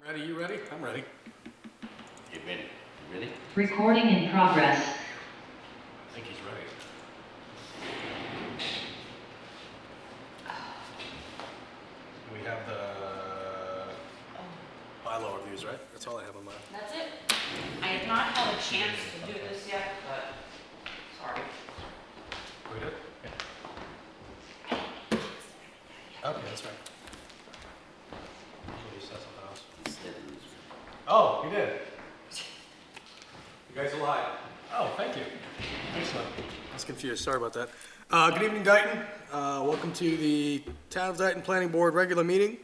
Ready? You ready? I'm ready. Get ready. You ready? Recording in progress. I think he's ready. We have the bylaw reviews, right? That's all I have on mine. That's it. I have not had a chance to do this yet, but sorry. We did? Okay, that's right. Usually he says something else. He said it was Oh, you did. You guys are live. Oh, thank you. Excellent. I was confused. Sorry about that. Good evening, Dayton. Welcome to the Town of Dayton Planning Board regular meeting.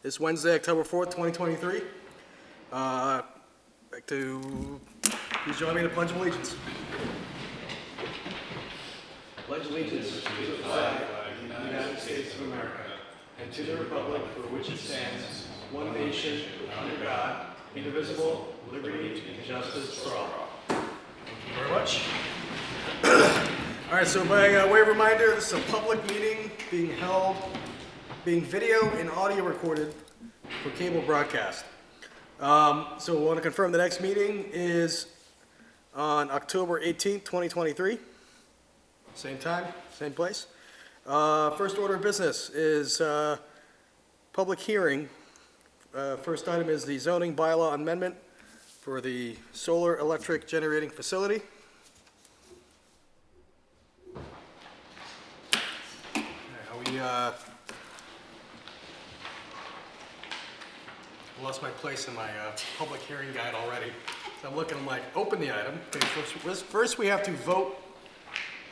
It's Wednesday, October 4th, 2023. Like to please join me in the Pledge of Allegiance. Pledge allegiance to the flag of the United States of America and to the republic for which it stands, one nation, under God, indivisible, with liberty and justice for all. Thank you very much. All right, so by way of reminder, this is a public meeting being held, being video and audio recorded for cable broadcast. So we want to confirm the next meeting is on October 18th, 2023. Same time, same place. First order of business is public hearing. First item is the zoning bylaw amendment for the solar electric generating facility. I lost my place in my public hearing guide already. So I'm looking, I'm like, open the item. Okay, first we have to vote,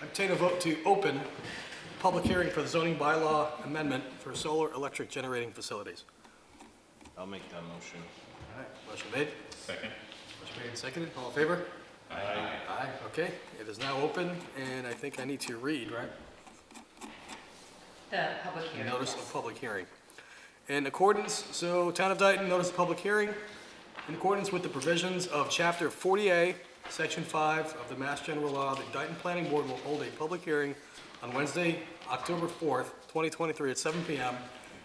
obtain a vote to open public hearing for the zoning bylaw amendment for solar electric generating facilities. I'll make that motion. All right, motion made. Second. Motion made and seconded. All in favor? Aye. Aye, okay. It is now open, and I think I need to read, right? The public hearing. Notice yes. of public hearing. In accordance, so Town of Dayton, notice of public hearing. In accordance with the provisions of Chapter 40A, Section 5 of the Mass General Law, the Dayton Planning Board will hold a public hearing on Wednesday, October 4th, 2023 at 7 p.m.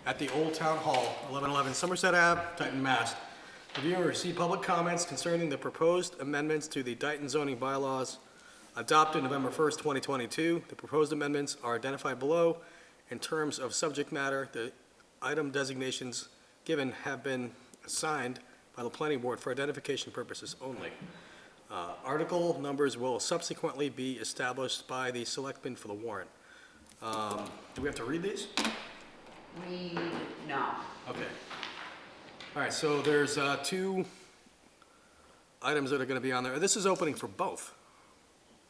at the Old Town Hall, 1111 Somerset Ave, Dayton, Mass. Review and receive public comments concerning the proposed amendments to the Dayton zoning bylaws adopted November 1st, 2022. The proposed amendments are identified below. In terms of subject matter, the item designations given have been assigned by the Planning Board for identification purposes only. Article numbers will subsequently be established by the selectmen for the warrant. Do we have to read these? No. Okay. All right, so there's two items that are going to be on there. This is opening for both.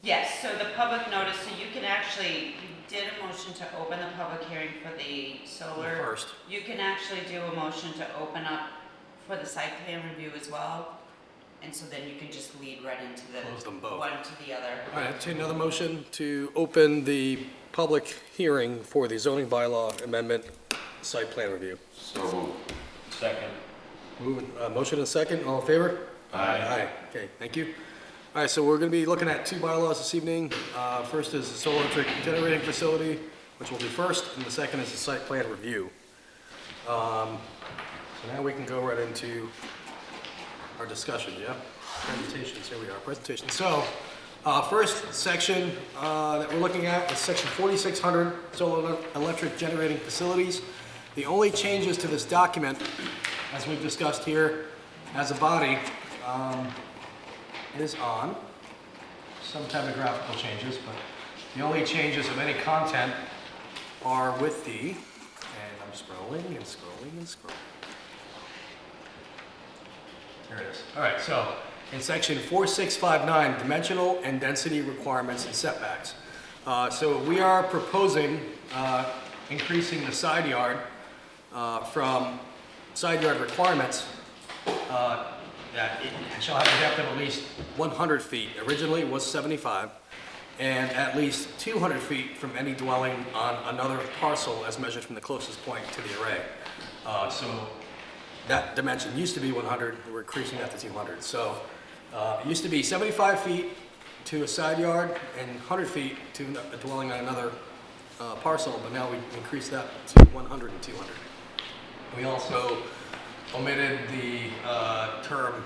Yes, so the public notice, so you can actually, you did a motion to open the public hearing for the solar. First. You can actually do a motion to open up for the site plan review as well. And so then you can just lead right into the Close them both. one to the other. All right, entertain another motion to open the public hearing for the zoning bylaw amendment site plan review. so moved. Second. Motion and second, all in favor? Aye. Okay, thank you. All right, so we're going to be looking at two bylaws this evening. First is the solar electric generating facility, which will be first, and the second is the site plan review. So now we can go right into our discussion, yeah? Presentations, here we are, presentation. So, first section that we're looking at is section 4600, solar electric generating facilities. The only changes to this document, as we've discussed here as a body, is on some typographical changes, but the only changes of any content are with the, and I'm scrolling and scrolling and scrolling. There it is. All right, so in section 4659, dimensional and density requirements and setbacks. So we are proposing increasing the side yard from side yard requirements that it shall have a depth of at least 100 feet. Originally it was 75, and at least 200 feet from any dwelling on another parcel as measured from the closest point to the array. So that dimension used to be 100, we're increasing that to 200. So it used to be 75 feet to a side yard and 100 feet to a dwelling on another parcel, but now we increase that to 100 and 200. We also omitted the term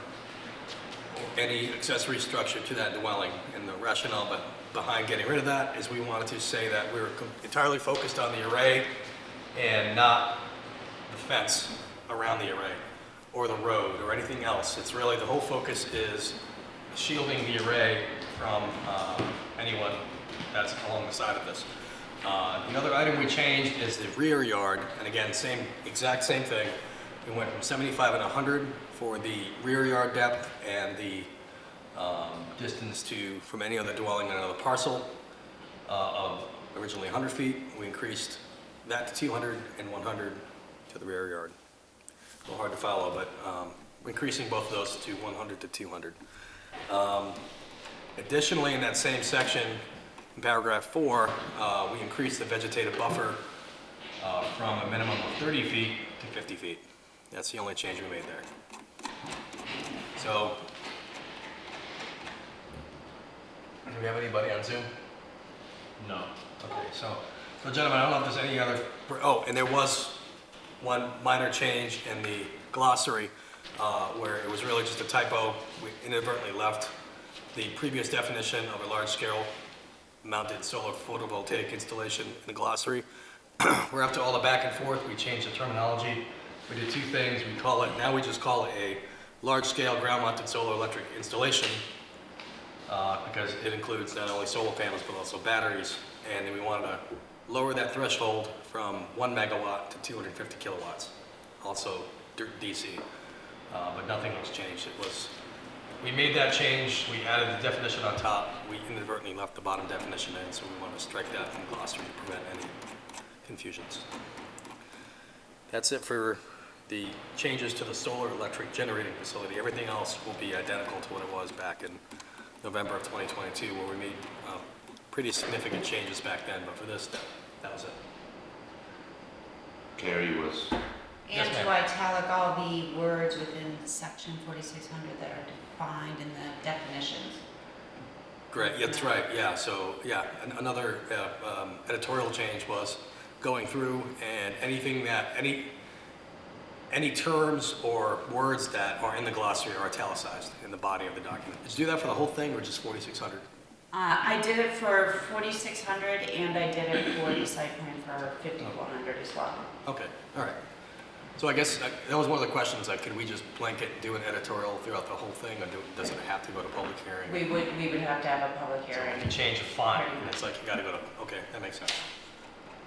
any accessory structure to that dwelling. And the rationale behind getting rid of that is we wanted to say that we were entirely focused on the array and not the fence around the array or the road or anything else. It's really, the whole focus is shielding the array from anyone that's along the side of this. The other item we changed is the rear yard, and again, exact same thing. We went from 75 and 100 for the rear yard depth and the distance from any other dwelling on another parcel of originally 100 feet. We increased that to 200 and 100 to the rear yard. A little hard to follow, but we're increasing both of those to 100 to 200. Additionally, in that same section, in paragraph 4, we increased the vegetative buffer from a minimum of 30 feet to 50 feet. That's the only change we made there. So, do we have anybody on Zoom? No. Okay, so gentlemen, I don't know if there's any other, oh, and there was one minor change in the glossary where it was really just a typo. We inadvertently left the previous definition of a large-scale mounted solar photovoltaic installation in the glossary. We're up to all the back and forth. We changed the terminology. We did two things. Now we just call it a large-scale ground-mounted solar electric installation because it includes not only solar panels but also batteries. And then we wanted to lower that threshold from 1 megawatt to 250 kilowatts, also DC, but nothing was changed. We made that change, we added the definition on top, we inadvertently left the bottom definition in, so we want to strike that from the glossary to prevent any confusions. That's it for the changes to the solar electric generating facility. Everything else will be identical to what it was back in November of 2022, where we made pretty significant changes back then, but for this, that was it. Carrie was, Yes, And ma'am. to italic all the words within section 4600 that are defined in the definitions. Great, yeah, that's right, yeah, so, yeah, another editorial change was going through and any terms or words that are in the glossary are italicized in the body of the document. Did you do that for the whole thing or just 4600? I did it for 4600 and I did it for the site plan for 5400 as well. Okay, all right. So I guess that was one of the questions, like, could we just blanket do an editorial throughout the whole thing, or does it have to go to public hearing? We would have to have a public So hearing. if you change a fine, it's like you gotta go to, okay, that makes sense.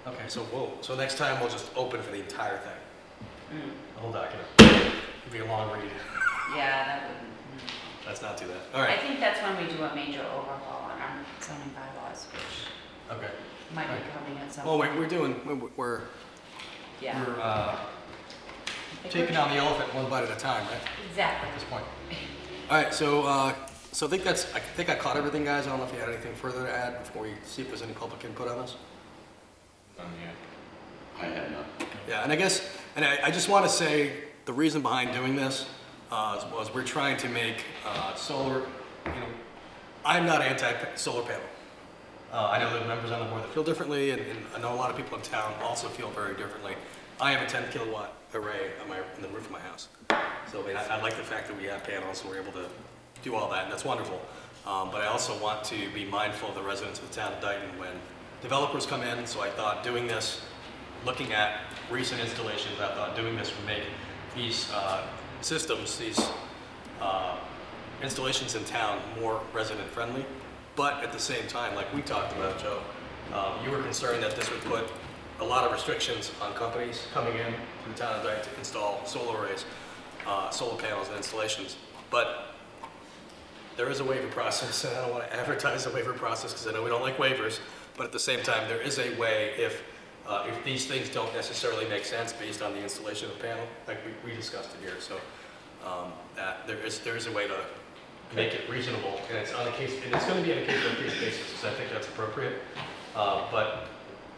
Okay, so next time we'll just open for the entire thing, the whole document. It'll be a long read. Yeah, that would. Let's not do that. All I right, think that's when we do a major overhaul on our zoning bylaws, which okay. might Right. be coming at some Well, point. we're Yeah. I think taking we're- on the elephant one bite at a time, right, Exactly. at this point? All right, so I think I caught everything, guys. I don't know if you had anything further to add before we see if there's any public input on this. I had none. Yeah, and I guess, I just want to say, the reason behind doing this was we're trying to make solar, I'm not anti-solar panel. I know there are members on the board that feel differently, and I know a lot of people in town also feel very differently. I have a 10 kilowatt array on the roof of my house. So I like the fact that we have panels, and we're able to do all that, and that's wonderful. But I also want to be mindful of the residents of the town of Dayton when developers come in, so I thought doing this, looking at recent installations, I thought doing this would make these systems, these installations in town more resident friendly. But at the same time, like we talked about, Joe, you were concerned that this would put a lot of restrictions on companies coming in to the town of Dayton to install solar arrays, solar panels and installations. But there is a waiver process, and I don't want to advertise the waiver process because I know we don't like waivers, but at the same time, there is a way if these things don't necessarily make sense based on the installation of the panel, like we discussed it here, so that there is a way to make it reasonable, and it's on a case, and it's going to be on a case-by-case basis, because I think that's appropriate. But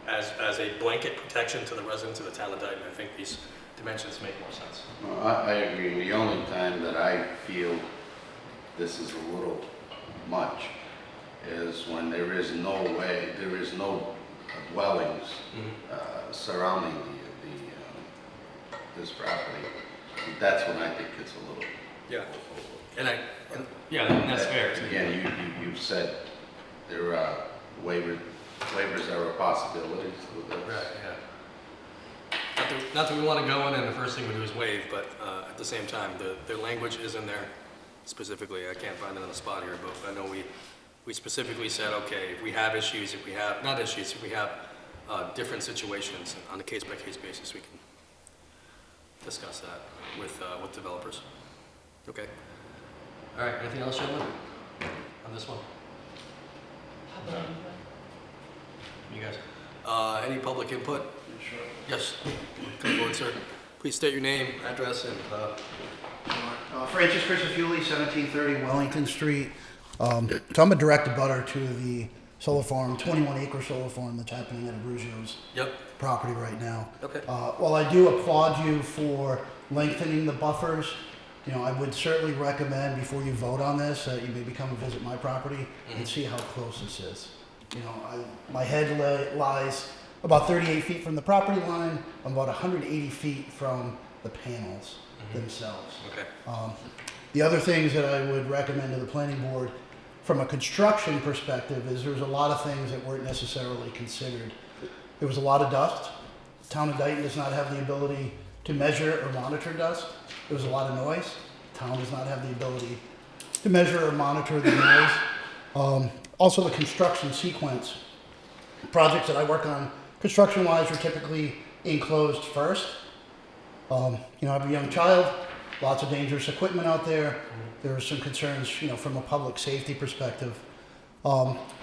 as a blanket protection to the residents of the town of Dayton, I think these dimensions make more sense. No, I agree. The only time that I feel this is a little much is when there is no dwellings surrounding this property. that's when I think it's a little. Yeah. And that's fair. too. Again, you've said there are waivers are a possibility, so that's. Right, yeah. Not that we want to go in and the first thing we do is waive, but at the same time, their language is in there specifically. I can't find it on the spot here, but I know we specifically said, okay, if we have issues, if we have, not issues, if we have different situations on a case-by-case basis, we can discuss that with developers. Okay. All right, anything else, gentlemen, on this one? You guys? Any public input? Sure. Yes, come forward, sir. Please state your name, address, and, Francis Crisafulli, 1730 Wellington Street. So I'm a direct abutter to the solar farm, 21-acre solar farm that's happening at Abruzio's yep, property right now. okay. While I do applaud you for lengthening the buffers, I would certainly recommend before you vote on this that you maybe come and visit my property and see how close this is. My head lies about 38 feet from the property line. I'm about 180 feet from the panels themselves. Okay. The other things that I would recommend to the planning board from a construction perspective is there's a lot of things that weren't necessarily considered. There was a lot of dust. The town of Dayton does not have the ability to measure or monitor dust. There was a lot of noise. The town does not have the ability to measure or monitor the noise. Also the construction sequence. Projects that I work on construction-wise are typically enclosed first. I have a young child, lots of dangerous equipment out there. There are some concerns, from a public safety perspective.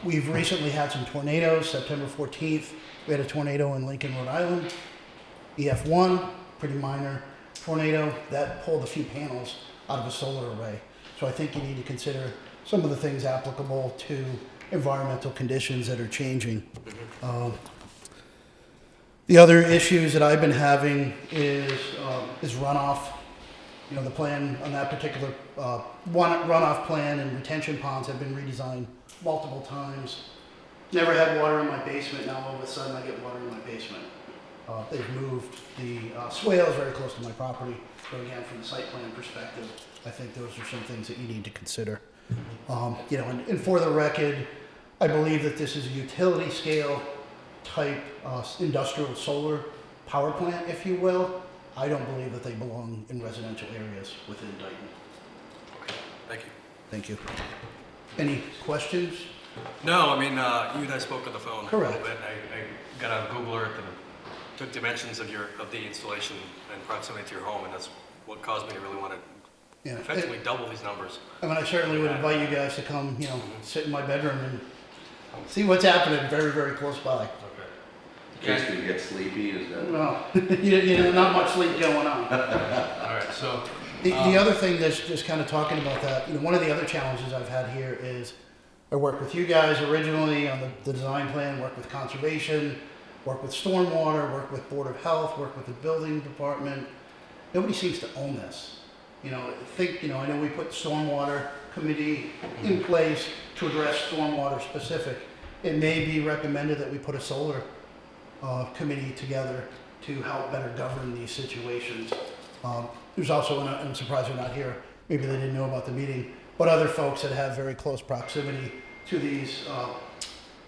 We've recently had some tornadoes. September 14th, we had a tornado in Lincoln, Rhode Island. EF1, pretty minor tornado that pulled a few panels out of a solar array. So I think you need to consider some of the things applicable to environmental conditions that are changing. The other issues that I've been having is runoff. The plan on that particular runoff plan and retention ponds have been redesigned multiple times. Never had water in my basement. Now all of a sudden I get water in my basement. They've moved the swales very close to my property. So again, from the site plan perspective, I think those are some things that you need to consider. And for the record, I believe that this is a utility scale type industrial solar power plant, if you will. I don't believe that they belong in residential areas within Dayton. Okay, thank you. Thank you. Any questions? No, I mean, you and I spoke on the phone Correct. a little bit. I got out Google Earth and took dimensions of the installation and proximity to your home, and that's what caused me to really want to Yeah. effectively double these numbers. I certainly would invite you guys to come, sit in my bedroom and see what's happening very, very close by. Okay. In case we get sleepy, is that? Well, not much sleep going on. All right, so, The other thing that's just kind of talking about that, one of the other challenges I've had here is I worked with you guys originally on the design plan, worked with conservation, worked with stormwater, worked with Board of Health, worked with the building department. Nobody seems to own this. I know we put stormwater committee in place to address stormwater specific. It may be recommended that we put a solar committee together to help better govern these situations. There's also, and I'm surprised they're not here, maybe they didn't know about the meeting, but other folks that have very close proximity to these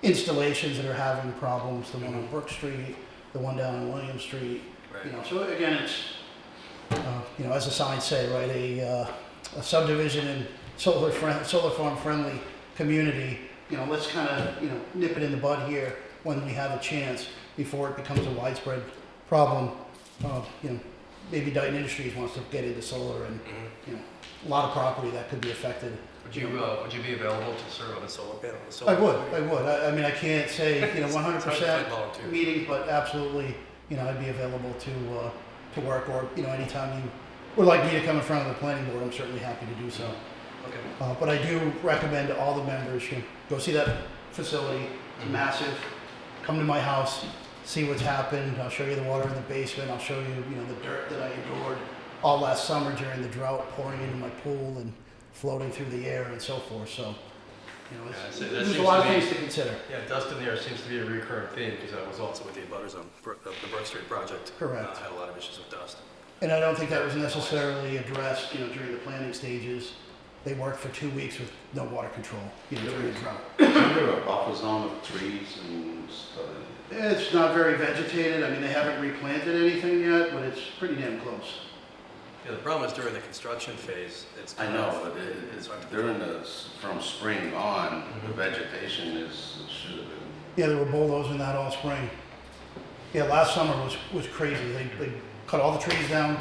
installations that are having problems, the one on Brook Street, the one down on William Street. right. So again, it's, as the signs say, right, a subdivision and solar farm friendly community. Let's kind of, nip it in the bud here when we have a chance before it becomes a widespread problem. Maybe Dayton Industries wants to get into solar and, a lot of property that could be affected. Would you be available to serve on the solar panel? I would. I can't say, 100% volunteer. meetings, but absolutely, I'd be available to work, or, anytime you would like me to come in front of the planning board, I'm certainly happy to do so. Okay. But I do recommend to all the members, go see that facility. It's massive. Come to my house, see what's happened. I'll show you the water in the basement. I'll show you, the dirt that I endured all last summer during the drought, pouring into my pool and floating through the air and so forth. So, there's a lot of things to consider. Yeah, dust in the air seems to be a recurrent theme, because I was also with the abutters on the Brook Street project. Correct. I had a lot of issues with dust. And I don't think that was necessarily addressed, during the planning stages. They worked for 2 weeks with no water control, during the drought. Isn't there a buffer zone of trees and stuff? It's not very vegetated. I mean, they haven't replanted anything yet, but it's pretty damn close. Yeah, the problem is during the construction phase, it's I kind know, of, but it's hard to during from spring on, the vegetation should have been. Yeah, they were bulldozing that all spring. Yeah, last summer was crazy. They cut all the trees down,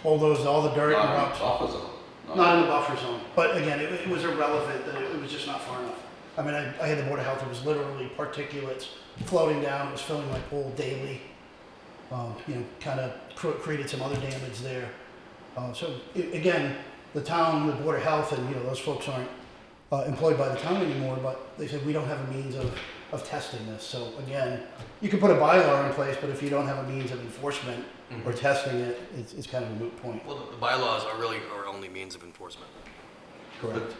bulldozed all the dirt and Not in rocks. the buffer zone. Not in the buffer zone. But again, it was irrelevant, that it was just not far enough. I mean, I had the Board of Health, it was literally particulates floating down, it was filling my pool daily. Kind of created some other damage there. Again, the town, the Board of Health, and those folks aren't employed by the town anymore, but they said, we don't have a means of testing this. So again, you can put a bylaw in place, but if you don't have a means of enforcement or testing it, it's kind of a moot point. well, the bylaws are really our only means of enforcement. Correct.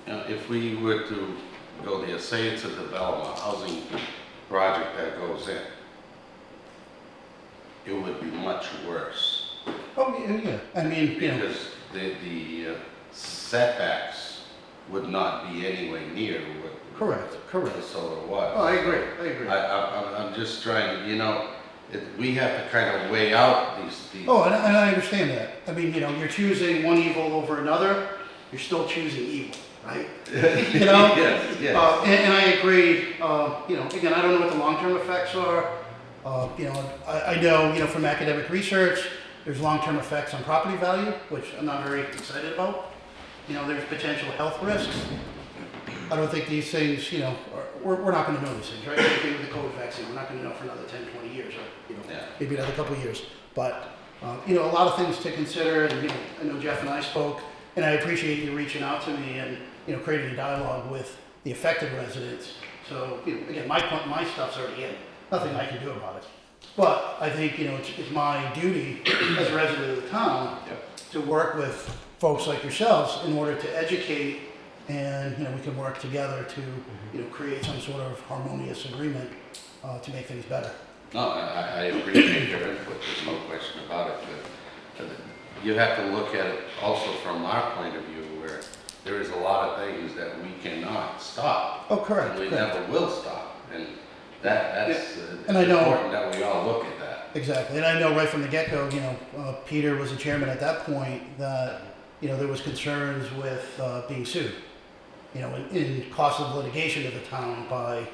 If we were to go there, say it's a development, housing project that goes in, it would be much worse. Oh, yeah. I mean, Because the setbacks would not be anywhere near what correct. the solar was. Oh, I agree. I'm just trying to, we have to kind of weigh out these. Oh, and I understand that. I mean, you're choosing one evil over another, you're still choosing evil, right? Yes, yes. And I agree, again, I don't know what the long-term effects are. I know, from academic research, there's long-term effects on property value, which I'm not very excited about. There's potential health risks. I don't think these things, we're not going to know these things, right? Same thing with the COVID vaccine, we're not going to know for another 10, 20 years, or Yeah. maybe another couple of years. But, a lot of things to consider, and, I know Jeff and I spoke, and I appreciate you reaching out to me and, creating a dialogue with the affected residents. So, again, my stuff's already in, nothing I can do about it. But I think, it's my duty as a resident of the town to work with folks like yourselves in order to educate, and, we can work together to, create some sort of harmonious agreement to make things better. No, I appreciate your input, there's no question about it, but you have to look at it also from our point of view, where there is a lot of things that we cannot stop. Oh, correct. And we correct. never will stop, and that's And I know- important that we all look at that. Exactly, and I know right from the get-go, Peter was the chairman at that point, that, there was concerns with being sued, in cost of litigation to the town by,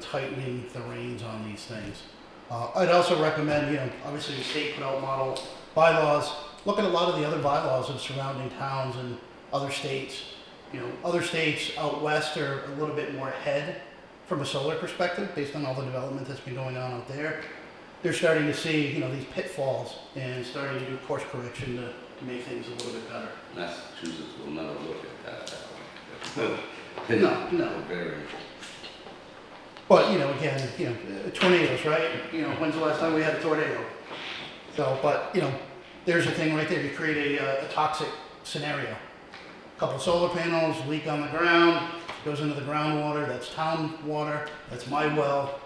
tightening the reins on these things. I'd also recommend, obviously the state put out model bylaws, look at a lot of the other bylaws of surrounding towns and other states. Other states out west are a little bit more ahead from a solar perspective, based on all the development that's been going on out there. They're starting to see, these pitfalls and starting to do course correction to make things a little bit better. Massachusetts will never look at that way. No. Very. But, again, tornadoes, right? When's the last time we had a tornado? So, but, there's a thing right there. You create a toxic scenario. Couple solar panels, leak on the ground, goes into the groundwater, that's town water, that's my well.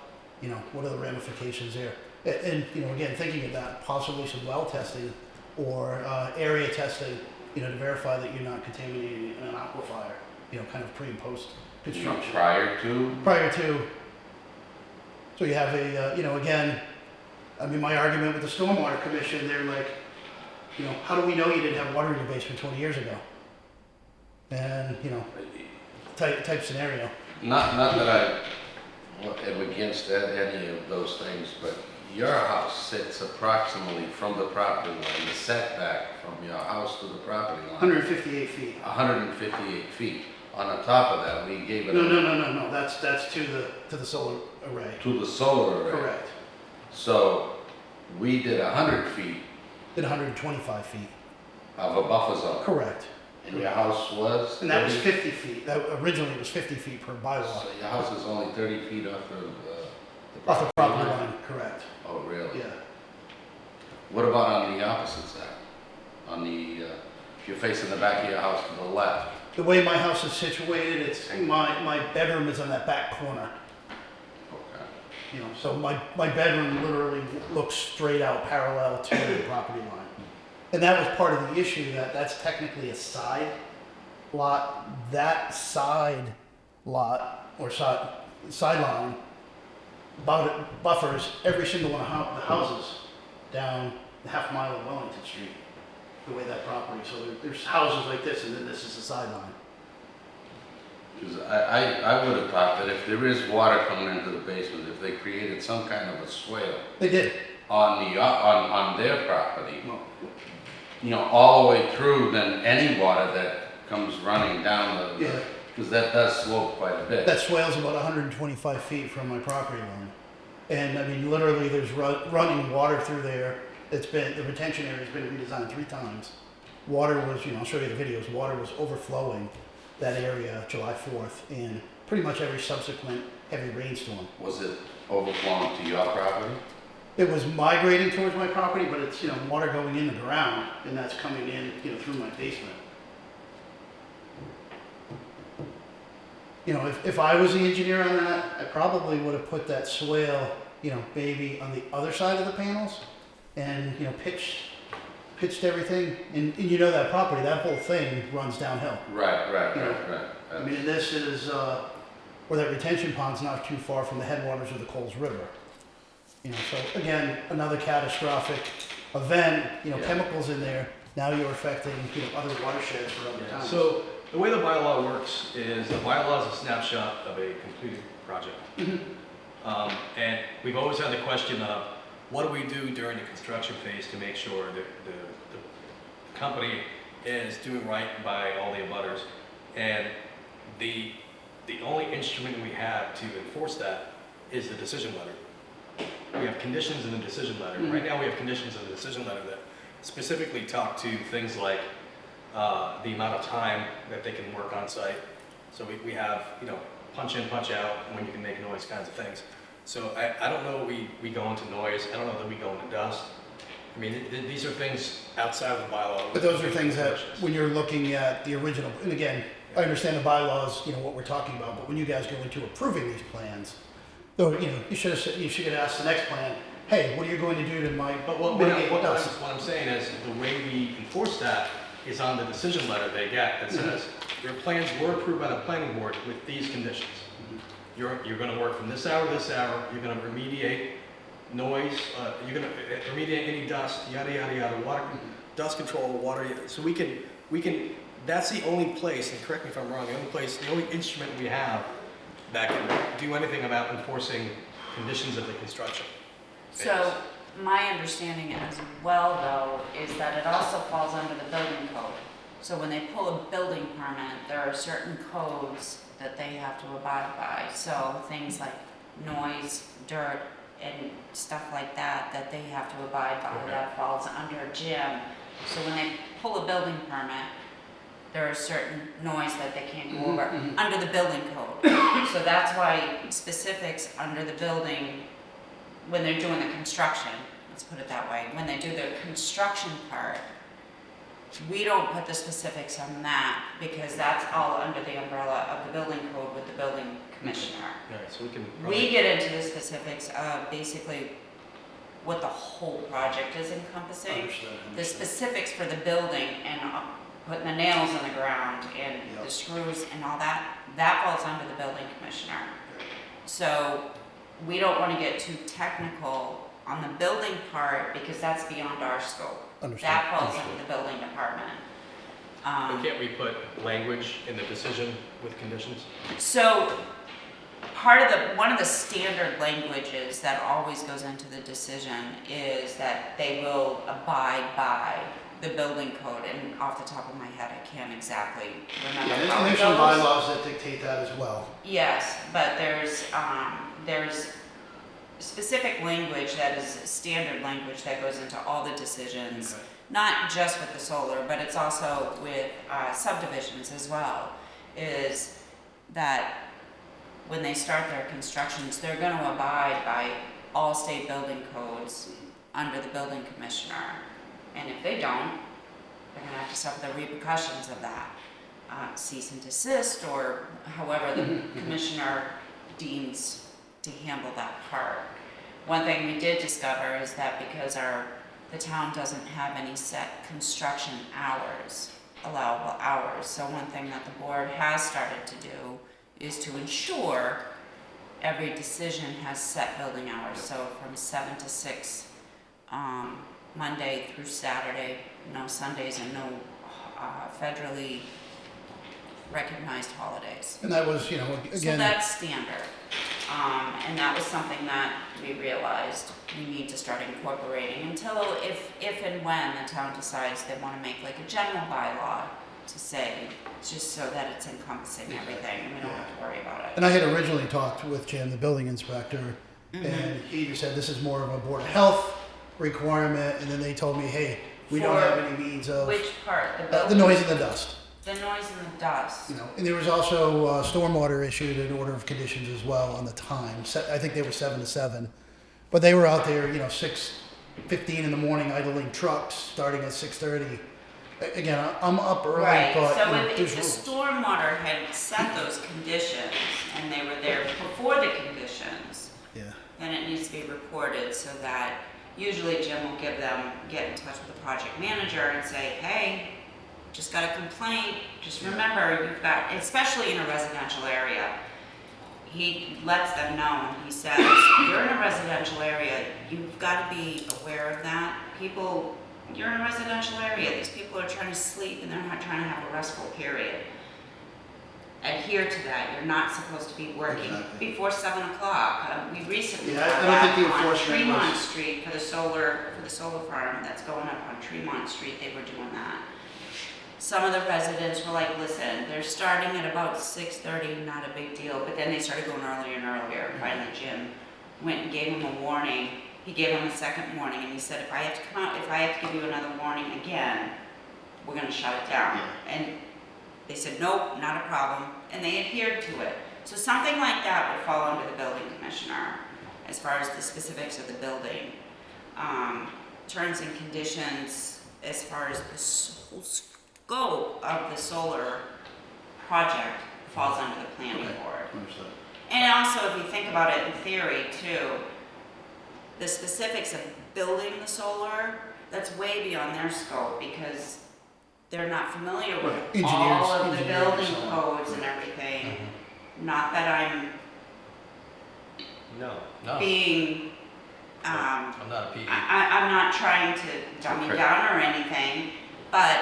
What are the ramifications there? And again, thinking of that, possibly some well testing or area testing, to verify that you're not contaminating an aquifer, kind of pre and post construction. Prior to, So you have again, my argument with the Stormwater Commission, they're like, how do we know you didn't have water in your basement 20 years ago? And, type scenario. not that I am against any of those things, but your house sits approximately from the property line, the setback from your house to the property line. 158 feet. 158 feet. On the top of that, we gave it. No, that's to the solar array. To the solar array. Correct. So we did 100 feet Did 125 feet. of a buffer zone. Correct. And your house was? And that was 30? 50 feet. Originally it was 50 feet per bylaw. So your house is only 30 feet off the Off the property line, correct. Oh, really? Yeah. What about on the opposite side? On the, if you're facing the back of your house to the left? The way my house is situated, it's my bedroom is on that back corner. Okay. You know, so my bedroom literally looks straight out parallel to the property line. And that was part of the issue, that that's technically a side lot. That side lot or sideline buffers every single one of the houses down the half mile of Wellington Street, the way that property, so there's houses like this, and then this is the sideline. Because I would have thought that if there is water coming into the basement, if they created some kind of a swale They did. on their property, you know, all the way through, then any water that comes running down Yeah. because that does slope quite a bit. That swale's about 125 feet from my property line. And I mean, literally, there's running water through there. The retention area's been redesigned 3 times. Water was, you know, I'll show you the videos, water was overflowing that area July 4th and pretty much every subsequent heavy rainstorm. Was it overflowing to your property? It was migrating towards my property, but it's, you know, water going in the ground, and that's coming in, you know, through my basement. You know, if I was the engineer on that, I probably would have put that swale, you know, maybe on the other side of the panels and, you know, pitched everything. And you know that property, that whole thing runs downhill. Right. I mean, this is where that retention pond's not too far from the headwaters of the Coles River. You know, so again, another catastrophic event, you know, Yeah. chemicals in there. Now you're affecting, you know, other watersheds for other towns. So the way the bylaw works is the bylaw is a snapshot of a completed project. And we've always had the question of, what do we do during the construction phase to make sure that the company is doing right by all the abutters? And the only instrument we have to enforce that is the decision letter. We have conditions in the decision letter. Right now we have conditions in the decision letter that specifically talk to things like the amount of time that they can work on site. So we have, you know, punch in, punch out, when you can make noise kinds of things. So I don't know we go into noise. I don't know that we go into dust. I mean, these are things outside of the bylaw. But those are things that, when you're looking at the original, and again, I understand the bylaws, you know, what we're talking about, but when you guys go into approving these plans, though, you know, you should have asked the next plan, hey, what are you going to do to my But what dust? I'm saying is, the way we enforce that is on the decision letter they get that says, your plans were approved by the planning board with these conditions. You're gonna work from this hour to this hour, you're gonna remediate noise, you're gonna remediate any dust, yada, yada, yada, water, dust control, water, so we can, that's the only place, and correct me if I'm wrong, the only instrument we have that can do anything about enforcing conditions of the construction. So, my understanding as well, though, is that it also falls under the building code. So when they pull a building permit, there are certain codes that they have to abide by. So things like noise, dirt, and stuff like that, that they have to abide by, that falls under Jim. So when they pull a building permit, there are certain noise that they can't go over under the building code. So that's why specifics under the building, when they're doing the construction, let's put it that way, when they do the construction part, we don't put the specifics on that because that's all under the umbrella of the building code with the building commissioner. All right, so we can. We get into the specifics of basically what the whole project is encompassing. The specifics for the building and putting the nails in the ground and the screws and all that, that falls under the building commissioner. So we don't want to get too technical on the building part because that's beyond our scope. That falls under the building department. But can't we put language in the decision with conditions? So one of the standard languages that always goes into the decision is that they will abide by the building code. And off the top of my head, I can't exactly remember Yeah, how and it there's some goes. bylaws that dictate that as well. Yes, but there's specific language that is standard language that goes into all the decisions, not just with the solar, but it's also with subdivisions as well, is that when they start their constructions, they're going to abide by all state building codes under the building commissioner. And if they don't, they're going to have to suffer the repercussions of that. Cease and desist, or however the commissioner deems to handle that part. One thing we did discover is that because the town doesn't have any set construction hours, allowable hours, so one thing that the board has started to do is to ensure every decision has set building hours, so from 7 to 6, Monday through Saturday, no Sundays and no federally recognized holidays. And that was, you know, So again, that's standard. And that was something that we realized we need to start incorporating until if and when the town decides they want to make like a general bylaw to say, just so that it's encompassing everything and we don't have to worry about it. and I had originally talked with Jim, the building inspector, and he just said this is more of a Board of Health requirement, and then they told me, hey, we don't For have any means of Which part? The the building? noise and the dust. The noise and the dust. You know, and there was also stormwater issued an order of conditions as well on the time. I think they were 7 to 7, but they were out there, you know, 6:15 in the morning idling trucks starting at 6:30. Again, I'm up early, Right, but so you know, if there's the rules. stormwater had set those conditions and they were there before the conditions, Yeah, then it needs to be reported so that usually Jim will get in touch with the project manager and say, hey, just got a complaint, just remember you've got, especially in a residential area, he lets them know and he says, you're in a residential area, you've got to be aware of that. People, you're in a residential area, these people are trying to sleep and they're not trying to have a restful period. Adhere to that, you're not supposed to be working Exactly. before 7 o'clock. We recently Yeah, I got don't that think the on enforcement Tremont was- Street for the solar farm that's going up on Tremont Street, they were doing that. Some of the residents were like, listen, they're starting at about 6:30, not a big deal, but then they started going earlier and earlier. Finally, Jim went and gave him a warning. He gave him a second warning, and he said, if I have to come out, if I have to give you another warning again, we're gonna shut it down. And they said, nope, not a problem, and they adhered to it. So something like that would fall under the building commissioner, as far as the specifics of the building. Terms and conditions, as far as the scope of the solar project falls under the planning Okay. board. understood. And also, if you think about it in theory too, the specifics of building the solar, that's way beyond their scope because they're not familiar with Right. all of the Engineers, building so on. codes and everything. Not that I'm No. No, being, I'm not a PE. I'm not trying to dumb you Okay. down or anything, but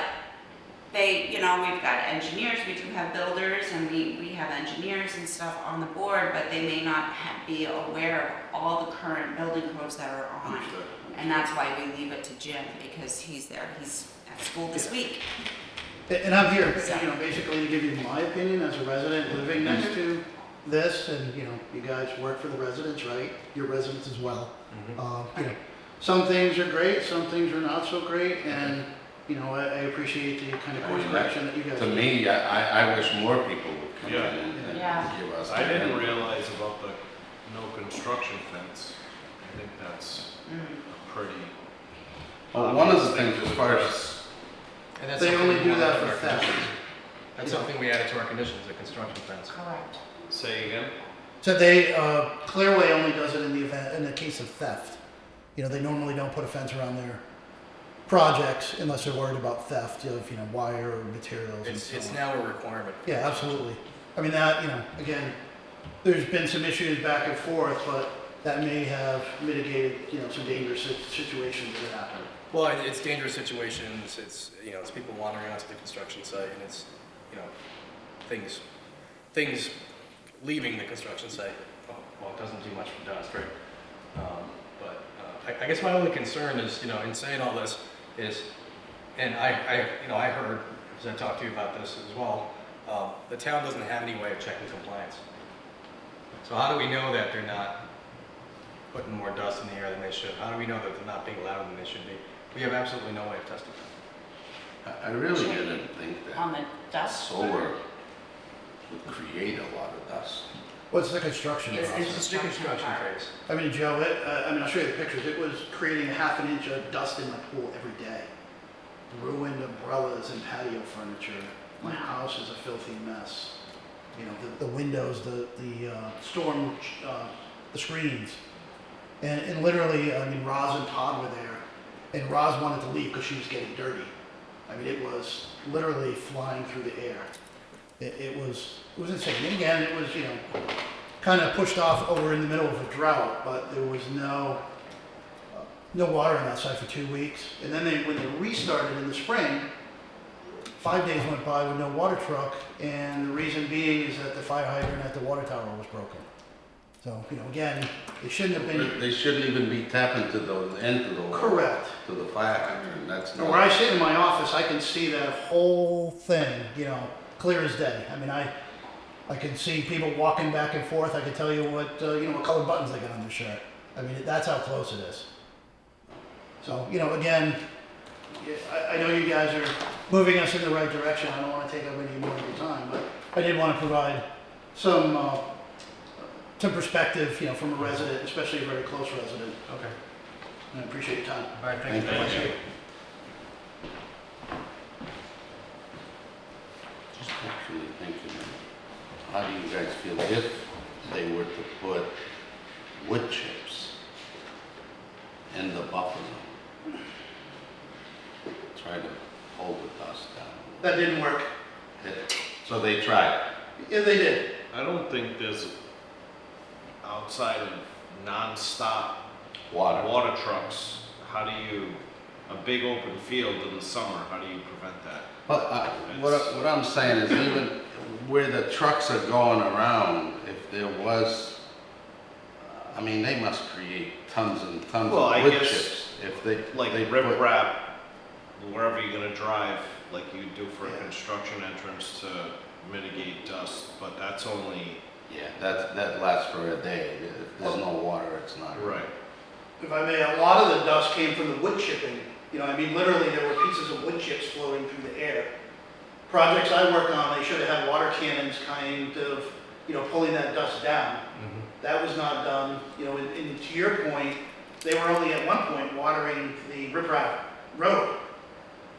we've got engineers, we do have builders, and we have engineers and stuff on the board, but they may not be aware of all the current building codes that are on. Understood. And that's why we leave it to Jim, because he's there, he's at school this week. And I'm here, you know, basically to give you my opinion as a resident living next to this, and, you know, you guys work for the residents, right? Your residents as well. You know, some things are great, some things are not so great, and, you know, I appreciate the kind of course of action that you guys. To me, I wish more people would come in Yeah. and Yeah. give us. I didn't realize about the no construction fence. I think that's a pretty. One of the things as far as, And that's They something only we do added that to for our theft. conditions. That's something we added to our conditions, a construction fence. Correct. Say again? So they, Clearway only does it in the case of theft. You know, they normally don't put a fence around their projects unless they're worried about theft of, you know, wire or materials and so on. It's now a requirement. Yeah, absolutely. I mean, that, you know, again, there's been some issues back and forth, but that may have mitigated, you know, some dangerous situations that happen. Well, it's dangerous situations, it's people wandering onto the construction site, and it's, things leaving the construction site. Well, it doesn't do much for dust, right? But I guess my only concern is, in saying all this is, and I heard, because I talked to you about this as well, the town doesn't have any way of checking compliance. So how do we know that they're not putting more dust in the air than they should? How do we know that they're not being louder than they should be? We have absolutely no way of testing that. I really didn't think On that the dust. solar would create a lot of dust. What's the construction It's the process? It's the construction part. phase. I mean, Joe, I'll show you the pictures. It was creating a half an inch of dust in my pool every day. Ruined umbrellas and patio furniture. My Wow. house is a filthy mess. You know, the windows, the storm the screens. And literally, I mean, Roz and Todd were there, and Roz wanted to leave because she was getting dirty. I mean, it was literally flying through the air. It was insane. And again, it was, kind of pushed off over in the middle of a drought, but there was no water on that site for 2 weeks. And then when they restarted in the spring, 5 days went by with no water truck, and the reason being is that the fire hydrant at the water tower was broken. So, again, they shouldn't have been. They shouldn't even be tapping to the end of the water. Correct. To the fire hydrant, that's And not. where I sit in my office, I can see that whole thing, clear as day. I mean, I can see people walking back and forth. I can tell you what color buttons they got on their shirt. I mean, that's how close it is. So, again, I know you guys are moving us in the right direction. I don't want to take up any more of your time, but I did want to provide some perspective, from a resident, especially a very close resident. Okay. And I appreciate your time. All right, thank you. Thank you. Just actually thinking, how do you guys feel if they were to put wood chips in the buffer zone? Try to hold the dust down. That didn't work. So they tried. Yeah, they did. I don't think there's, outside of non-stop water trucks, how do you, a big open field in the summer, how do you prevent that? But what I'm saying is even where the trucks are going around, if there was, I mean, they must create tons and tons Well, of I wood guess, chips. If they Like they rip put- wrap, wherever you're gonna drive, like you do for a Yeah. construction entrance to mitigate dust, but that's only, Yeah, that lasts for a day. If there's no water, it's not. right. If I may, a lot of the dust came from the wood chipping. I mean, literally, there were pieces of wood chips floating through the air. Projects I work on, they should have had water cannons kind of, pulling that dust down. That was not done, and to your point, they were only at one point watering the riprap road.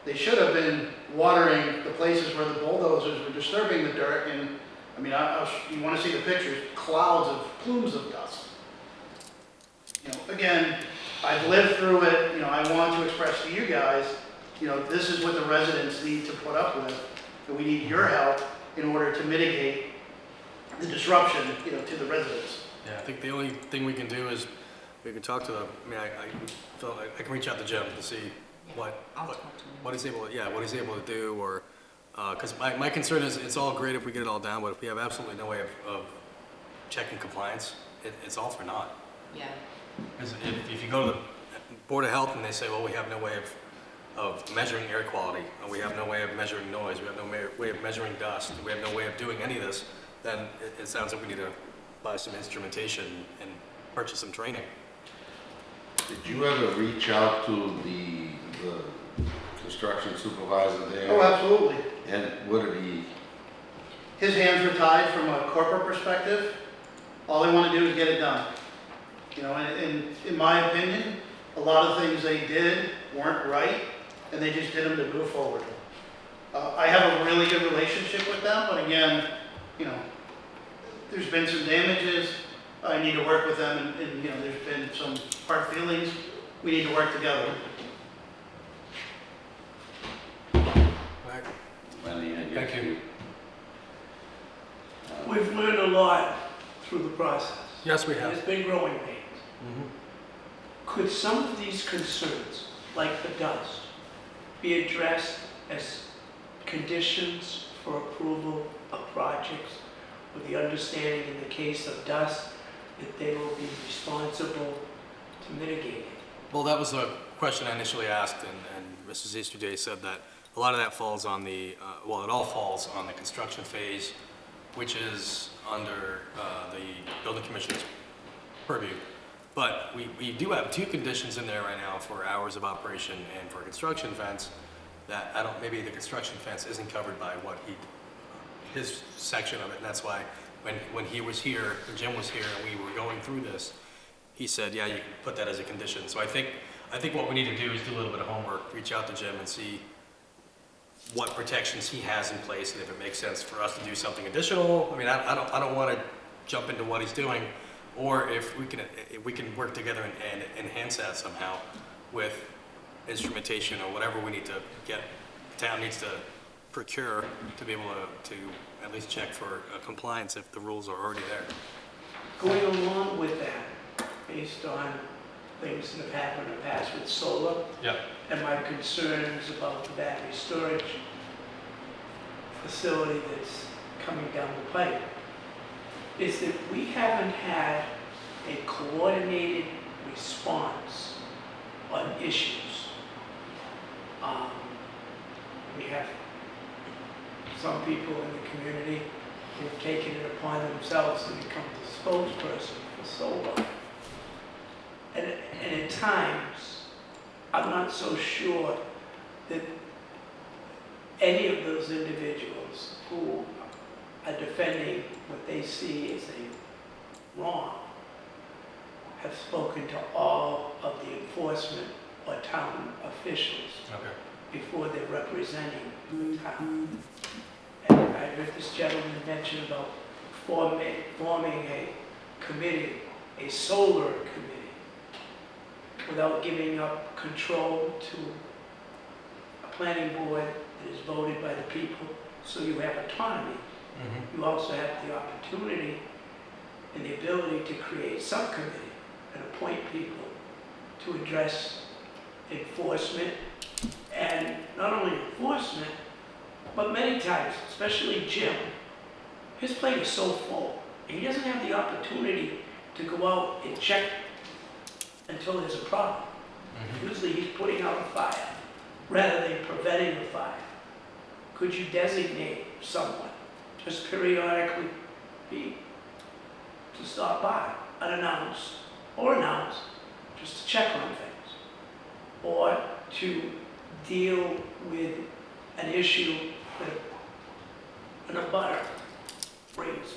They should have been watering the places where the bulldozers were disturbing the dirt, and, I mean, you want to see the pictures, plumes of dust. Again, I've lived through it, I want to express to you guys, this is what the residents need to put up with, and we need your help in order to mitigate the disruption, to the residents. Yeah, I think the only thing we can do is, we can talk to the, I can reach out to Jim to see I'll talk to him. what he's able to do, or, because my concern is, it's all great if we get it all down, but if we have absolutely no way of checking compliance, it's all for naught. Yeah. Because if you go to the Board of Health and they say, well, we have no way of measuring air quality, and we have no way of measuring noise, we have no way of measuring dust, we have no way of doing any of this, then it sounds like we need to buy some instrumentation and purchase some training. Did you ever reach out to the construction supervisor there? Oh, absolutely. And would he? His hands were tied from a corporate perspective. All they want to do is get it done. And in my opinion, a lot of things they did weren't right, and they just did them to move forward. I have a really good relationship with them, but again, there's been some damages. I need to work with them, and there's been some hard feelings. We need to work together. Right. Lenny, I guess Thank you. We've learned a lot through the process. Yes, we There's have. been growing pains. Mhm. Could some of these concerns, like the dust, be addressed as conditions for approval of projects with the understanding in the case of dust that they will be responsible to mitigate it? Well, that was a question I initially asked, and Mrs. Easterday said that a lot of that falls on the, it all falls on the construction phase, which is under the building commissioner's purview. But we do have two conditions in there right now for hours of operation and for a construction fence that maybe the construction fence isn't covered by his section of it, and that's why when he was here, and Jim was here, and we were going through this, he said, yeah, you can put that as a condition. So I think what we need to do is do a little bit of homework, reach out to Jim and see what protections he has in place, and if it makes sense for us to do something additional. I mean, I don't want to jump into what he's doing, or if we can work together and enhance that somehow with instrumentation or whatever we need to get, the town needs to procure to be able to at least check for compliance if the rules are already there. Going along with that, based on things that have happened in the past with solar Yep. and my concerns about the battery storage facility that's coming down the pipe, is that we haven't had a coordinated response on issues. We have some people in the community who have taken it upon themselves to become the spokesperson for solar. And at times, I'm not so sure that any of those individuals who are defending what they see as a wrong have spoken to all of the enforcement or town officials Okay. before they're representing the town. And I heard this gentleman mention about forming a committee, a solar committee, without giving up control to a planning board that is voted by the people, so you have autonomy. You also have the opportunity and the ability to create subcommittee and appoint people to address enforcement, and not only enforcement, but many times, especially Jim, his plate is so full, and he doesn't have the opportunity to go out and check until there's a problem. Usually he's putting out a fire rather than preventing the fire. Could you designate someone just periodically to stop by, unannounced or announced, just to check on things, or to deal with an issue that an abutter brings?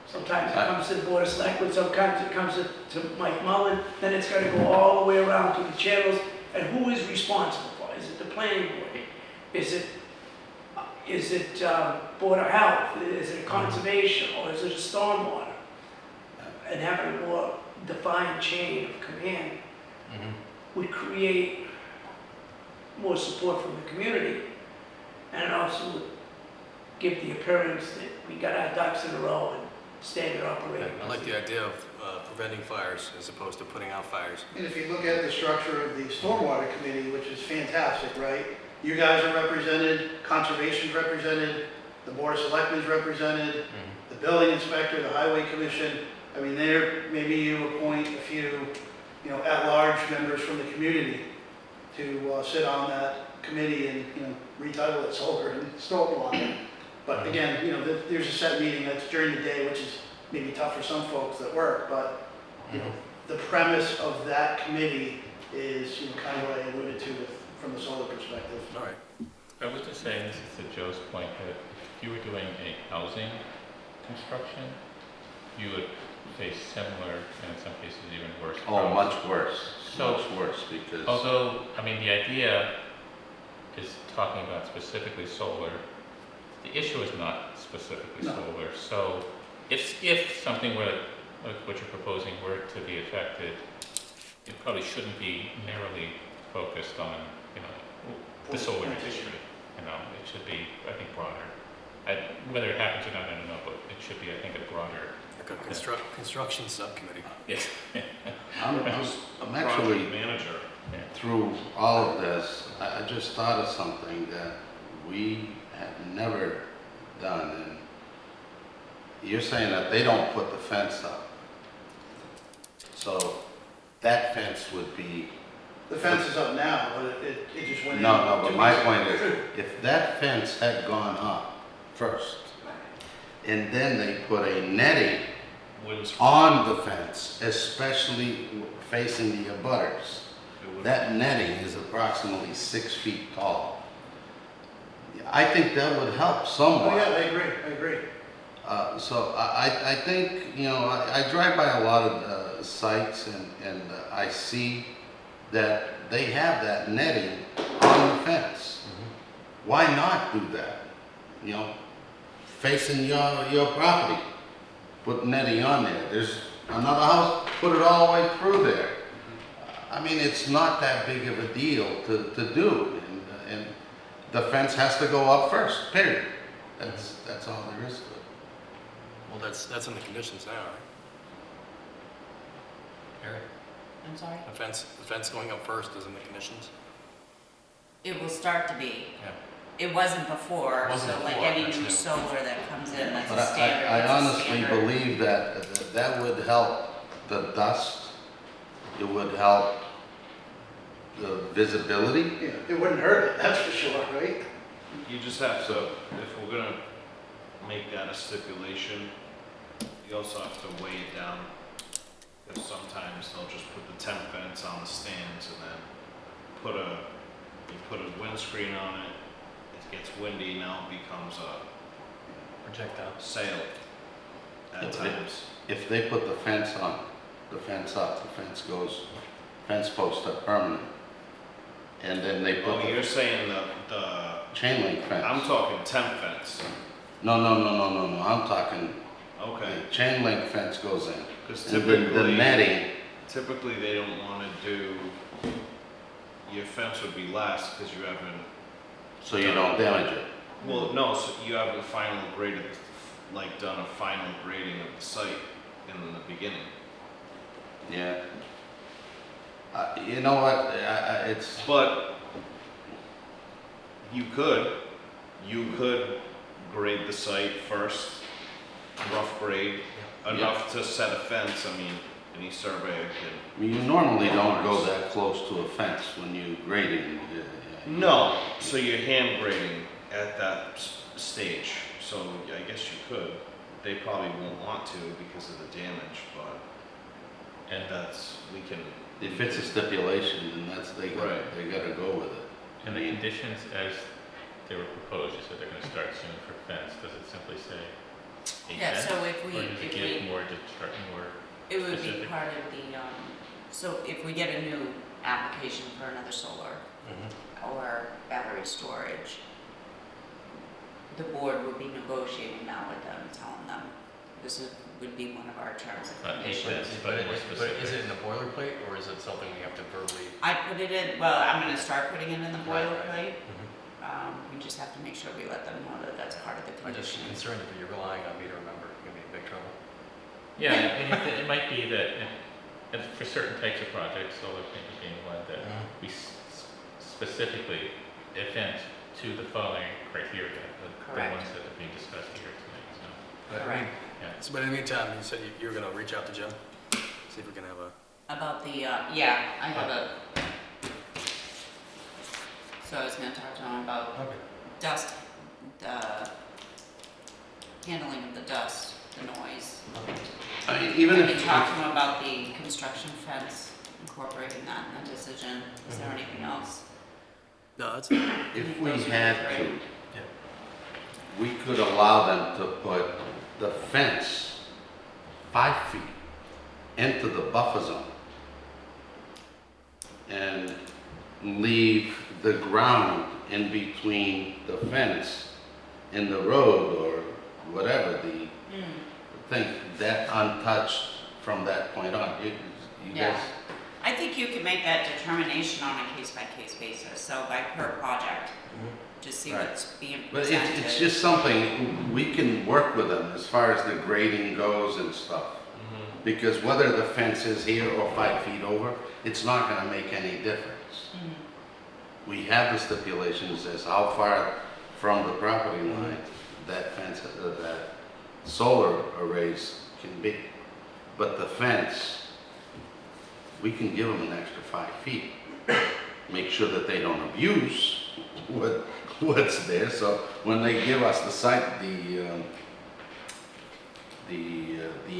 Sometimes it comes to the Board of Selectmen, sometimes it comes to Mike Mullen, then it's got to go all the way around to the channels, and who is responsible for it? Is it the planning board? Is it Board of Health? Is it conservation, or is it a stormwater? And having a more defined chain of command would create more support from the community, and it also would give the appearance that we got our ducks in a row and standard operating. I like the idea of preventing fires as opposed to putting out fires. And if you look at the structure of the Stormwater Committee, which is fantastic, right? You guys are represented, Conservation's represented, the Board of Selectmen's represented, the Building Inspector, the Highway Commission. I mean, maybe you appoint a few, at-large members from the community to sit on that committee and, retitle it Solar and Stormwater. But again, there's a set meeting that's during the day, which is maybe tough for some folks that work, but, the premise of that committee is, kind of what I alluded to from the solar perspective. All right. I was just saying, this is to Joe's point, that if you were doing a housing construction, you would face similar, and in some cases even worse. Oh, problems. much worse, So- much worse, because. Although, the idea is talking about specifically solar, the issue is not specifically No. solar. So if something were, like what you're proposing, were to be affected, it probably shouldn't be narrowly focused on, the solar industry. It should be, I think, broader. Whether it happens or not, I don't know, but it should be, I think, a broader. Like a construction subcommittee. Yes. I'm Project actually, manager. through all of this, I just thought of something that we have never done. And you're saying that they don't put the fence up. So that fence would be, The fence is up now, but it just went in. no, but 2 my weeks ago. point is, if that fence had gone up first, and then they put a netting Wins. on the fence, especially facing the abutters, that netting is approximately 6 feet tall. I think that would help Oh, somewhat. yeah, I agree. So I think, I drive by a lot of sites and I see that they have that netting on the fence. Why not do that? Facing your property, put netting on there. another house, put it all the way through there. I mean, it's not that big of a deal to do, and the fence has to go up first, period. That's all there is to it. Well, that's in the conditions now, right? Eric? I'm sorry? The fence going up first is in the conditions? It will start to be. Yeah. It wasn't before, Wasn't so like before, any that's new new. solar that comes in, that's But a standard. I it's a honestly standard. believe that would help the dust, it would help the visibility. Yeah, it wouldn't hurt it, that's for sure, right? You just have to, if we're gonna make that a stipulation, you also have to weigh it down. Because sometimes they'll just put the temp fence on the stands and then you put a windscreen on it, it gets windy, now it becomes a Projectile. sail at Yeah, times. If they put the fence on, the fence up, the fence posts are permanent. And then they Oh, put you're the saying the, chain link fence. I'm talking temp fence. No, I'm talking, Okay, the chain link fence goes in. because And then the netting, typically they don't wanna do, your fence would be last because you haven't, so you don't damage it. well, no, so you haven't final graded, like done a final grading of the site in the beginning. Yeah. You know what, it's, But you could grade the site first, rough grade, enough to set a fence. I mean, any surveyor can. you normally don't go that close to a fence when you grading. No, so you're hand grading at that stage, so I guess you could. They probably won't want to because of the damage, but, and we can. If it's a stipulation, then they gotta go with it. And the conditions as they were proposed, you said they're gonna start soon for fence, does it simply say a Yeah, fence? so if Or does it give more, it would be specific? part of the, so if we get a new application for another solar or battery storage, the board would be negotiating that with them, telling them would be one of our terms of Not a conditions. fence, but more specific. Is it in the boilerplate, or is it something we have to verbally? I put it in, well, I'm gonna start putting it in the Right, boilerplate. Mhm. We just have to make sure we let them know that that's part of the I'm just condition. concerned if you're relying on me to remember, you're gonna be in big trouble. Yeah, and it might be that for certain types of projects, solar maybe being one, that we specifically fence to the following criteria, the Correct. ones that are being discussed here tonight, so. But I mean, Correct. Yeah. so, but in the meantime, you said you were gonna reach out to Jim, see if we can have a. About the, yeah, I have a, so I was gonna talk to him about Okay. dust, the handling of the dust, the noise. I mean, even I can if, talk to him about the construction fence, incorporating that in the decision. Is there anything else? No, that's, if we Those are had great. to, yeah. we could allow them to put the fence 5 feet into the buffer zone and leave the ground in between the fence and the road or whatever the thing, that untouched from that point on. You Yeah. guys, I think you can make that determination on a case-by-case basis, so by per project, just see Right. what's being but presented. it's just something we can work with them as far as the grading goes and stuff. Because whether the fence is here or 5 feet over, it's not gonna make any difference. We have the stipulations as how far from the property line that fence, that solar arrays can be. But the fence, we can give them an extra 5 feet. Make sure that they don't abuse what's there, so when they give us the site, the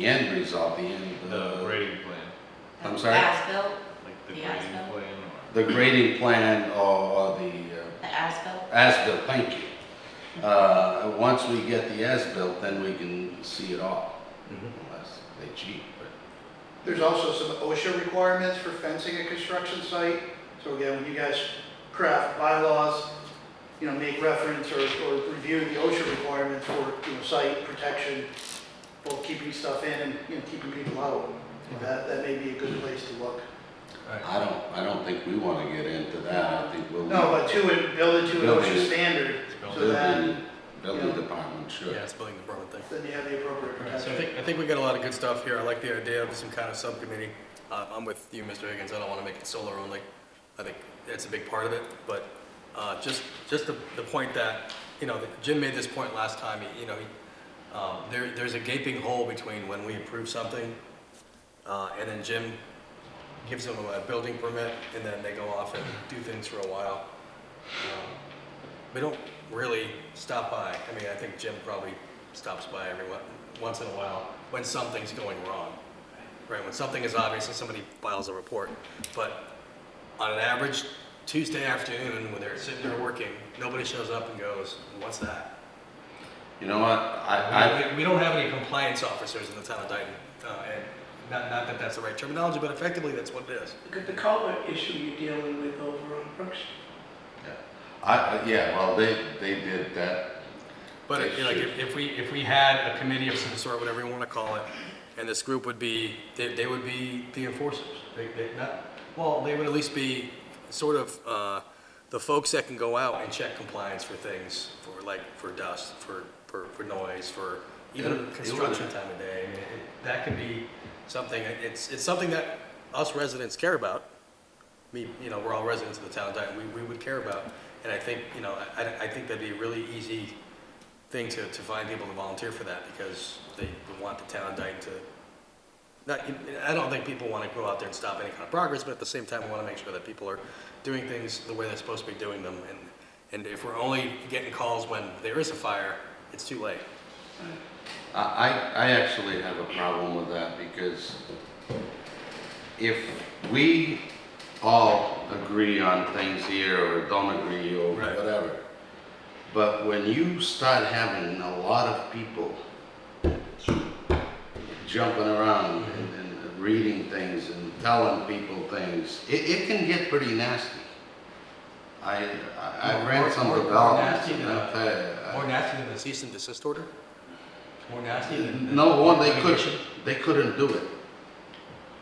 end result, The grading plan, I'm sorry? As-built, like the The grading as-built? plan The grading plan or the the as-built? as-built, thank you. Once we get the as-built, then we can see it all, unless they cheat, but. There's also some OSHA requirements for fencing a construction site. So again, when you guys craft bylaws, make reference or review the OSHA requirements for, site protection. both keeping stuff in and, keeping people out. That may be a good place to look. I don't think we wanna get into that, I think we'll. No, but build it to an Building. OSHA standard, so that, Building department, sure. Yeah, it's building department thing. then you have the appropriate All right, so protection. I think we got a lot of good stuff here. I like the idea of some kind of subcommittee. I'm with you, Mr. Higgins. I don't want to make it solar only. I think it's a big part of it, but just the point that, Jim made this point last time, there's a gaping hole between when we approve something, and then Jim gives them a building permit, and then they go off and do things for a while. We don't really stop by. I mean, I think Jim probably stops by once in a while when something's going wrong, right? When something is obvious and somebody files a report. But on an average Tuesday afternoon, when they're sitting there working, nobody shows up and goes, "What's that?" You know what, We don't have any compliance officers in the town of Dayton, and not that that's the right terminology, but effectively that's what it is. Look at the culvert issue you're dealing with over on Brook Street. yeah, well, they did that. But if we had a committee of some sort, whatever you want to call it, and this group would be, they would be the enforcers. They would at least be sort of the folks that can go out and check compliance for things, for dust, for noise, for even construction time of day. I mean, that could be something. It's something that us residents care about. We're all residents of the town of Dayton. We would care about, and I think I think that'd be a really easy thing to find people to volunteer for that, because they want the town of Dayton to. I don't think people want to go out there and stop any kind of progress, but at the same time, we want to make sure that people are doing things the way they're supposed to be doing them. And if we're only getting calls when there is a fire, it's too late. I actually have a problem with that, because if we all agree on things here or don't agree or Right. whatever, but when you start having a lot of people jumping around and reading things and telling people things, it can get pretty nasty. I ran some More developments. nasty and than I'll tell you, More nasty than the cease and desist order? More nasty than. No, one, litigation? they couldn't do it.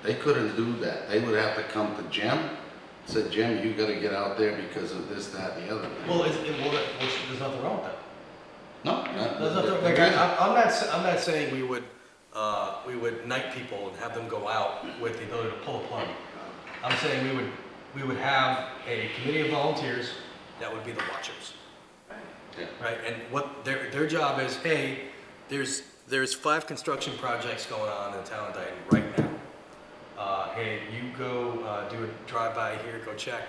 They couldn't do that. They would have to come to Jim, said, "Jim, you gotta get out there because of this, that, and the other thing." Well, there's nothing wrong with that. No, There's nothing, like, I'm not saying we would knight people and have them go out with the ability to pull a plug. I'm saying we would have a committee of volunteers that would be the watchers. Yeah. Right, and what their job is, hey, there's 5 construction projects going on in the town of Dayton right now. Hey, you go do a drive-by here, go check,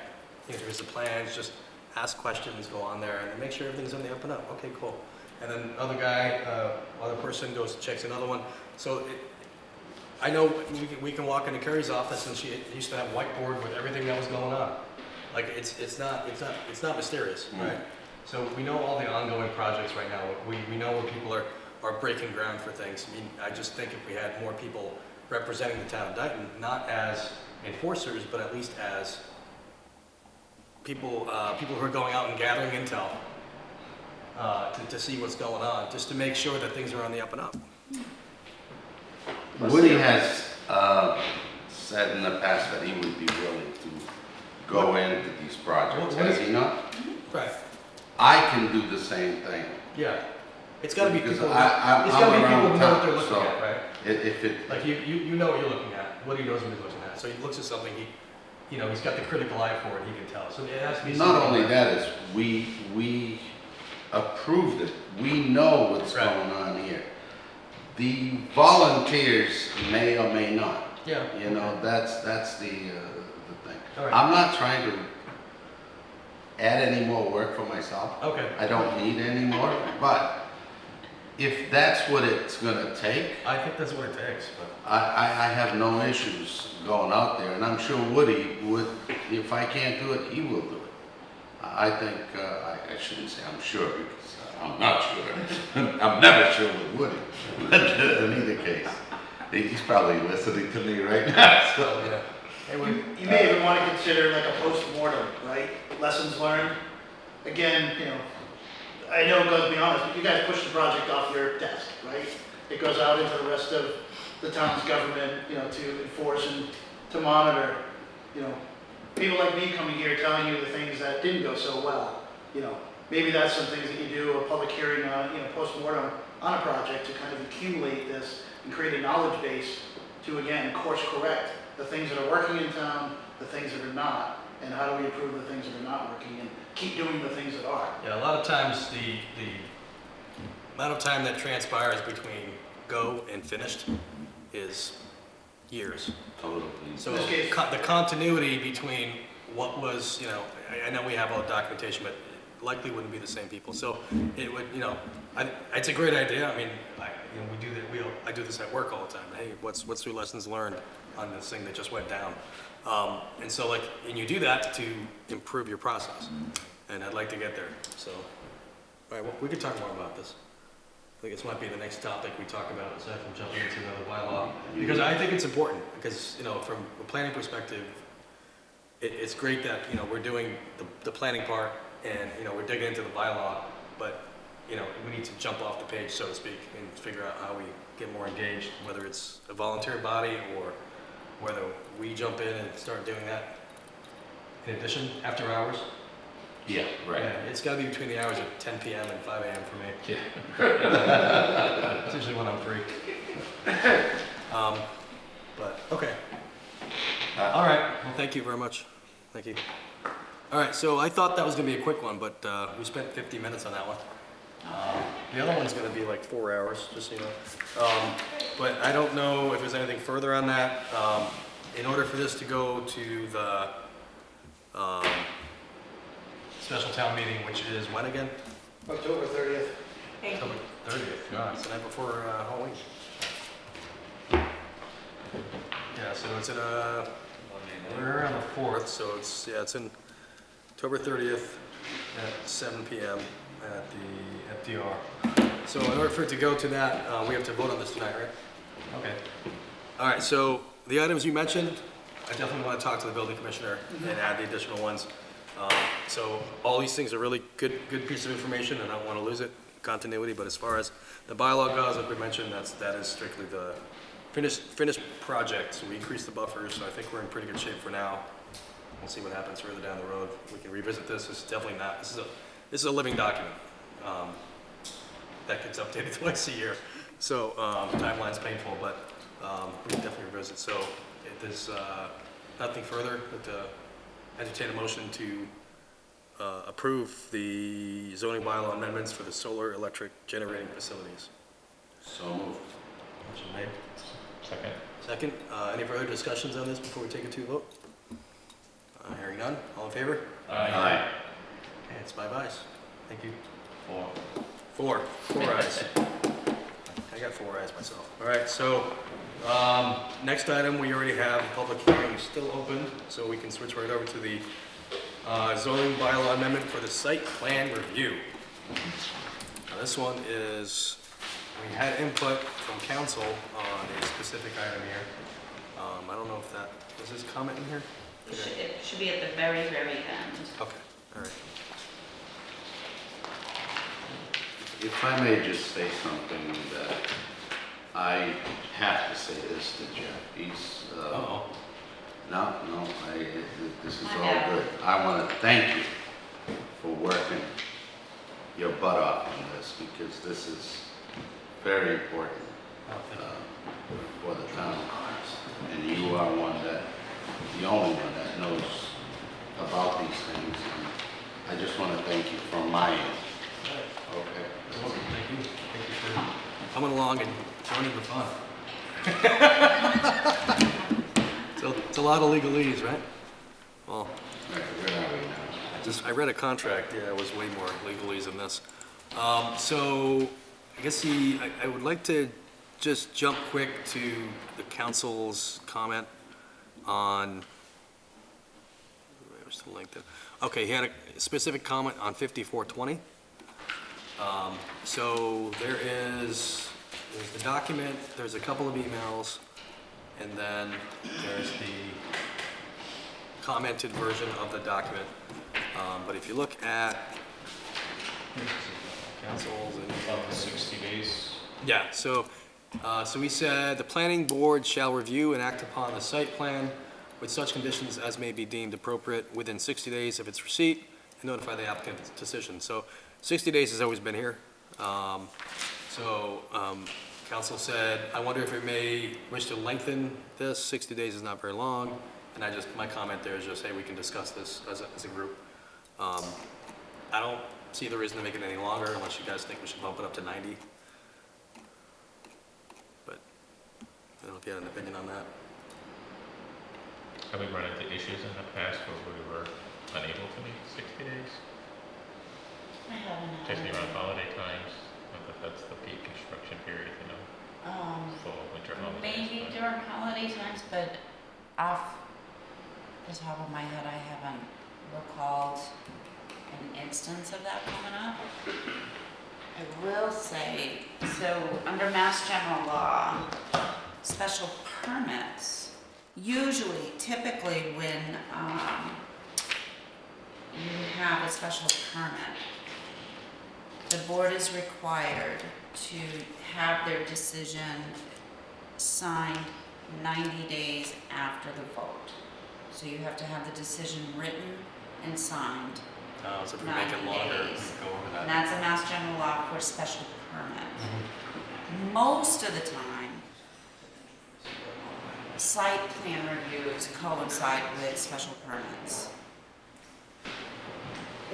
here's the plans, just ask questions, go on there, and then make sure everything's on the up and up. Okay, cool. And then other person goes and checks another one. So I know we can walk into Carrie's office, and she used to have a whiteboard with everything that was going on. Like it's not mysterious, right? So we know all the ongoing projects right now. We know where people are breaking ground for things. I mean, I just think if we had more people representing the town of Dayton, not as enforcers, but at least as people who are going out and gathering intel to see what's going on, just to make sure that things are on the up and up. Woody has said in the past that he would be willing to go into these projects, What has is- he not? Right. I can do the same thing. Yeah. It's got to be Because people. I'm It's got to be people around who know what town, they're looking so- at, right? If it, Like you know what you're looking at. Woody knows what he's looking at. So he looks at something. He's got the critical eye for it. He can tell. So it has to be. not something only where- that, is we approved it. We know what's Right. going on here. The volunteers may or may not. Yeah. That's the thing. All right. I'm not trying to add any more work for myself. Okay. I don't need any more, but if that's what it's gonna take, I think that's what it takes. But I have no issues going out there, and I'm sure Woody would, if I can't do it, he will do it. I think, I shouldn't say I'm sure, because I'm not sure. I'm never sure with Woody, but in either case, he's probably listening to me right now, so. yeah. Hey, Woody. You may even want to consider like a post-mortem, right? Lessons learned. Again, I know it goes beyond this, but you guys pushed the project off your desk, right? it goes out into the rest of the town's government, you know, to enforce and to monitor, you know, people like me coming here telling you the things that didn't go so well, you know. Maybe that's some things that you do, a public hearing on, you know, post-mortem on a project to kind of accumulate this and create a knowledge base to, again, course correct the things that are working in town, the things that are not, and how do we improve the things that are not working and keep doing the things that are. Yeah, a lot of times the amount of time that transpires between go and finished is years. Totally. So In this case- the continuity between what was, you know, I know we have all the documentation, but it likely wouldn't be the same people. So it would, you know, it's a great idea. I mean, you know, we do that. I do this at work all the time. Hey, what's your lessons learned on this thing that just went down? And so like, and you do that to improve your process. And I'd like to get there. So, all right, well, we could talk more about this. I think this might be the next topic we talk about, aside from jumping into another bylaw. Because I think it's important, because, you know, from a planning perspective, it's great that, you know, we're doing the planning part and, you know, we're digging into the bylaw, but, you know, we need to jump off the page, so to speak, and figure out how we get more engaged, whether it's a volunteer body or whether we jump in and start doing that. In addition, after hours. Yeah, right. Yeah, it's gotta be between the hours of 10 PM and 5 AM for me. Yeah. It's usually when I'm free. But, okay. All right, well, thank you very much. Thank you. All right, so I thought that was gonna be a quick one, but we spent 50 minutes on that one. The other one's gonna be like 4 hours, just so you know. But I don't know if there's anything further on that. In order for this to go to the special town meeting, which is when again? October 30th. October 30th. God, it's the night before Halloween. Yeah, so it's in we're on the 4th, so it's in October 30th at 7 PM at the FDR. So in order for it to go to that, we have to vote on this tonight, right? Okay. All right, so the items you mentioned, I definitely want to talk to the building commissioner and add the additional ones. So all these things are really good piece of information, and I don't want to lose it, continuity, but as far as the bylaw goes, like we mentioned, that is strictly the finished project. So we increased the buffers, so I think we're in pretty good shape for now. We'll see what happens further down the road. We can revisit this. This is definitely not, this is a living document that gets updated twice a year. So timeline's painful, but we can definitely revisit. So if there's nothing further, but entertain a motion to approve the zoning bylaw amendments for the solar electric generating facilities. So moved. Motion made. Second. Second, any further discussions on this before we take it to a vote? Hearing none, all in favor? Aye. Okay, it's 5 ayes. Thank you. 4. Four ayes. I got 4 ayes myself. All right, so next item, we already have a public hearing still open, so we can switch right over to the zoning bylaw amendment for the site plan review. Now, this one is, we had input from council on a specific item here. I don't know if that, is this comment in here? It should be at the very, very end. Okay, all right. If I may just say something that I have to say this to Jeff. He's, Uh-oh. no, this is I all know. good. I want to thank you for working your butt off on this, because this is very important Oh, thank you. for the town. And you are the only one that knows about these things. And I just want to thank you from my end. Okay. You're welcome. Thank you. Thank you for coming along and joining the fun. So it's a lot of legalese, right? Well, Where are we now? I read a contract, yeah, it was way more legalese than this. So I guess I would like to just jump quick to the council's comment on, where's the link there? Okay, he had a specific comment on 5420. So there's the document, there's a couple of emails, and then there's the commented version of the document. But if you look at councils and About the 60 days. yeah, so So we said, the planning board shall review and act upon the site plan with such conditions as may be deemed appropriate within 60 days of its receipt and notify the applicant's decision. So 60 days has always been here. Council said, I wonder if it may wish to lengthen this. 60 days is not very long. And my comment there is just, hey, we can discuss this as a group. I don't see the reason to make it any longer unless you guys think we should bump it up to 90. But I don't know if you had an opinion on that. Have we run into issues in the past where we were unable to meet 60 days? I haven't had Particularly it. around holiday times, not that that's the peak construction period, you know, fall, winter holidays. Maybe but- during holiday times, but off the top of my head, I haven't recalled an instance of that coming up. I will say, so under Mass General Law, special permits, usually, typically when you have a special permit, the board is required to have their decision signed 90 days after the vote. So you have to have the decision written and signed. So if we make it 90 longer, we days. can go over that. And that's a Mass General Law for a special permit. Most of the time, site plan reviews coincide with special permits.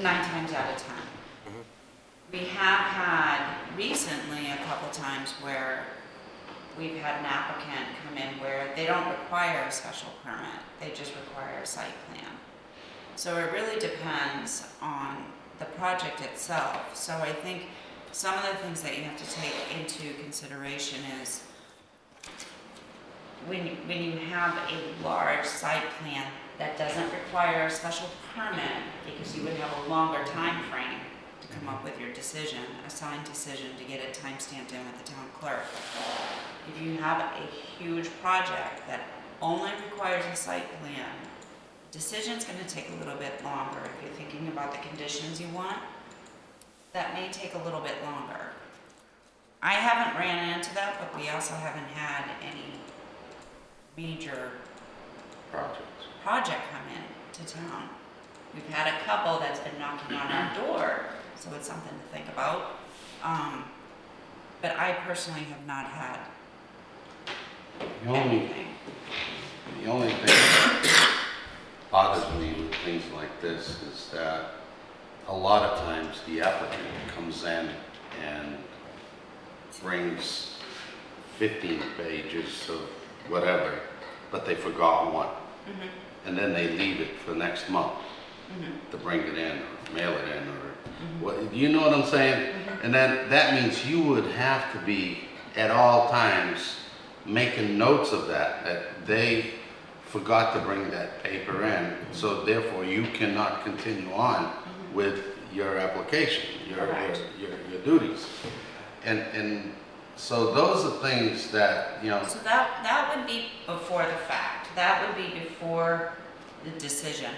9 times out of 10. We have had recently a couple times where we've had an applicant come in where they don't require a special permit, they just require a site plan. So it really depends on the project itself. So I think some of the things that you have to take into consideration is when you have a large site plan that doesn't require a special permit, because you would have a longer time frame to come up with your decision, a signed decision to get it time-stamped in with the town clerk. If you have a huge project that only requires a site plan, decision's gonna take a little bit longer. If you're thinking about the conditions you want, that may take a little bit longer. I haven't ran into that, but we also haven't had any major project come in to town. We've had a couple that's been knocking on our door, so it's something to think about. But I personally have not had The only, anything. the only thing that bothers me with things like this is that a lot of times the applicant comes in and brings 15 pages of whatever, but they forgot one. Mhm, And then they leave it for next month mhm, to bring it in or mail it in or mhm. what, you know what I'm saying? Mhm. And then that means you would have to be at all times making notes of that they forgot to bring that paper in, so therefore you cannot continue on with your application, your duties. And so those are things that, you know, So that would be before the fact. That would be before the decision.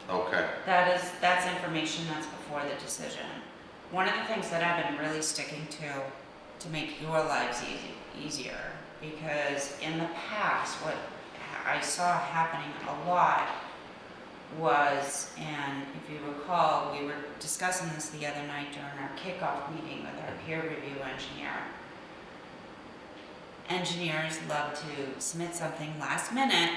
okay, That's information that's before the decision. One of the things that I've been really sticking to make your lives easier, because in the past, what I saw happening a lot was, and if you recall, we were discussing this the other night during our kickoff meeting with our peer review engineer. Engineers love to submit something last minute.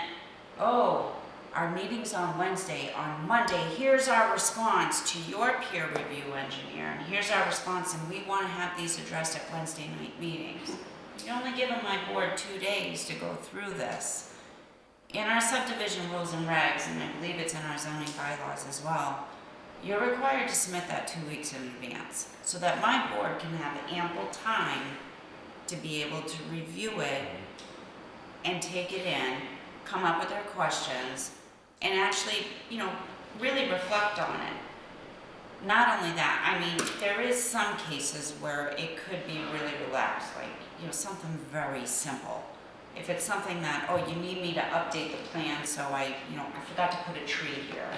Oh, our meeting's on Wednesday. On Monday, here's our response to your peer review engineer, and here's our response, and we want to have these addressed at Wednesday night meetings. You're only giving my board 2 days to go through this. In our subdivision rules and regs, and I believe it's in our zoning bylaws as well, you're required to submit that 2 weeks in advance, so that my board can have ample time to be able to review it and take it in, come up with their questions, and actually, really reflect on it. Not only that, I mean, there is some cases where it could be really relaxed, like, something very simple. If it's something that, oh, you need me to update the plan, so I forgot to put a tree here.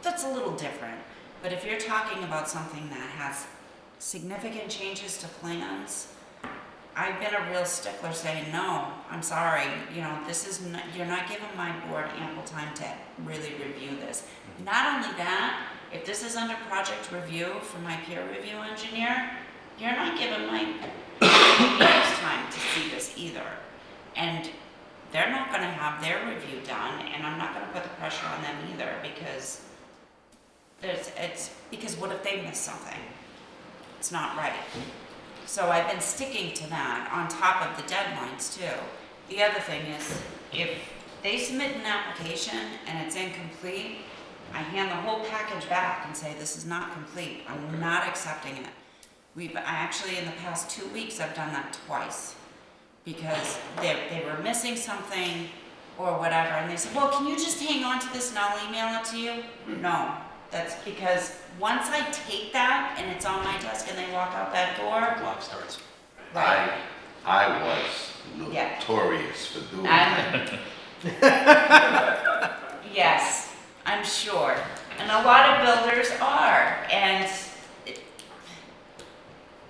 That's a little different. But if you're talking about something that has significant changes to plans, I've been a real stickler saying, no, I'm sorry, you know, this is, you're not giving my board ample time to really review this. Not only that, if this is under project review from my peer review engineer, you're not giving my engineers time to see this either. And they're not gonna have their review done, and I'm not gonna put the pressure on them either, because because what if they miss something? It's not right. So I've been sticking to that on top of the deadlines too. The other thing is, if they submit an application and it's incomplete, I hand the whole package back and say, this is not complete, I'm not accepting it. I actually, in the past 2 weeks, I've done that twice. Because they were missing something or whatever, and they said, well, can you just hang on to this and I'll email it to you? No, that's because once I take that and it's on my desk and they walk out that door, Clock starts. right. I was Yeah. notorious for doing that. Yes, I'm sure. And a lot of builders are, and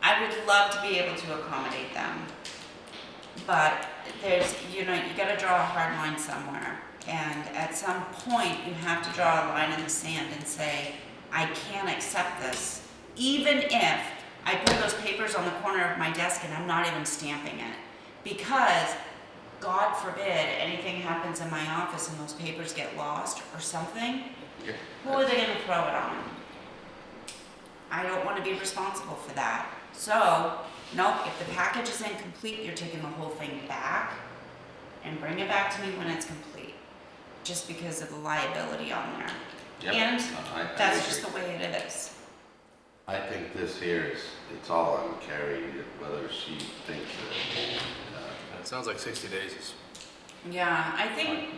I would love to be able to accommodate them. But there's, you know, you gotta draw a hard line somewhere. And at some point, you have to draw a line in the sand and say, I can't accept this. Even if I put those papers on the corner of my desk and I'm not even stamping it. Because, God forbid, anything happens in my office and those papers get lost or something, Yeah. who are they gonna throw it on? I don't wanna be responsible for that. So, nope, if the package is incomplete, you're taking the whole thing back and bring it back to me when it's complete. Just because of the liability on there. Yep. And No, I that's just agree. the way it is. I think this here is, it's all on Carrie, whether she thinks that, It sounds like 60 days is. Yeah, I think,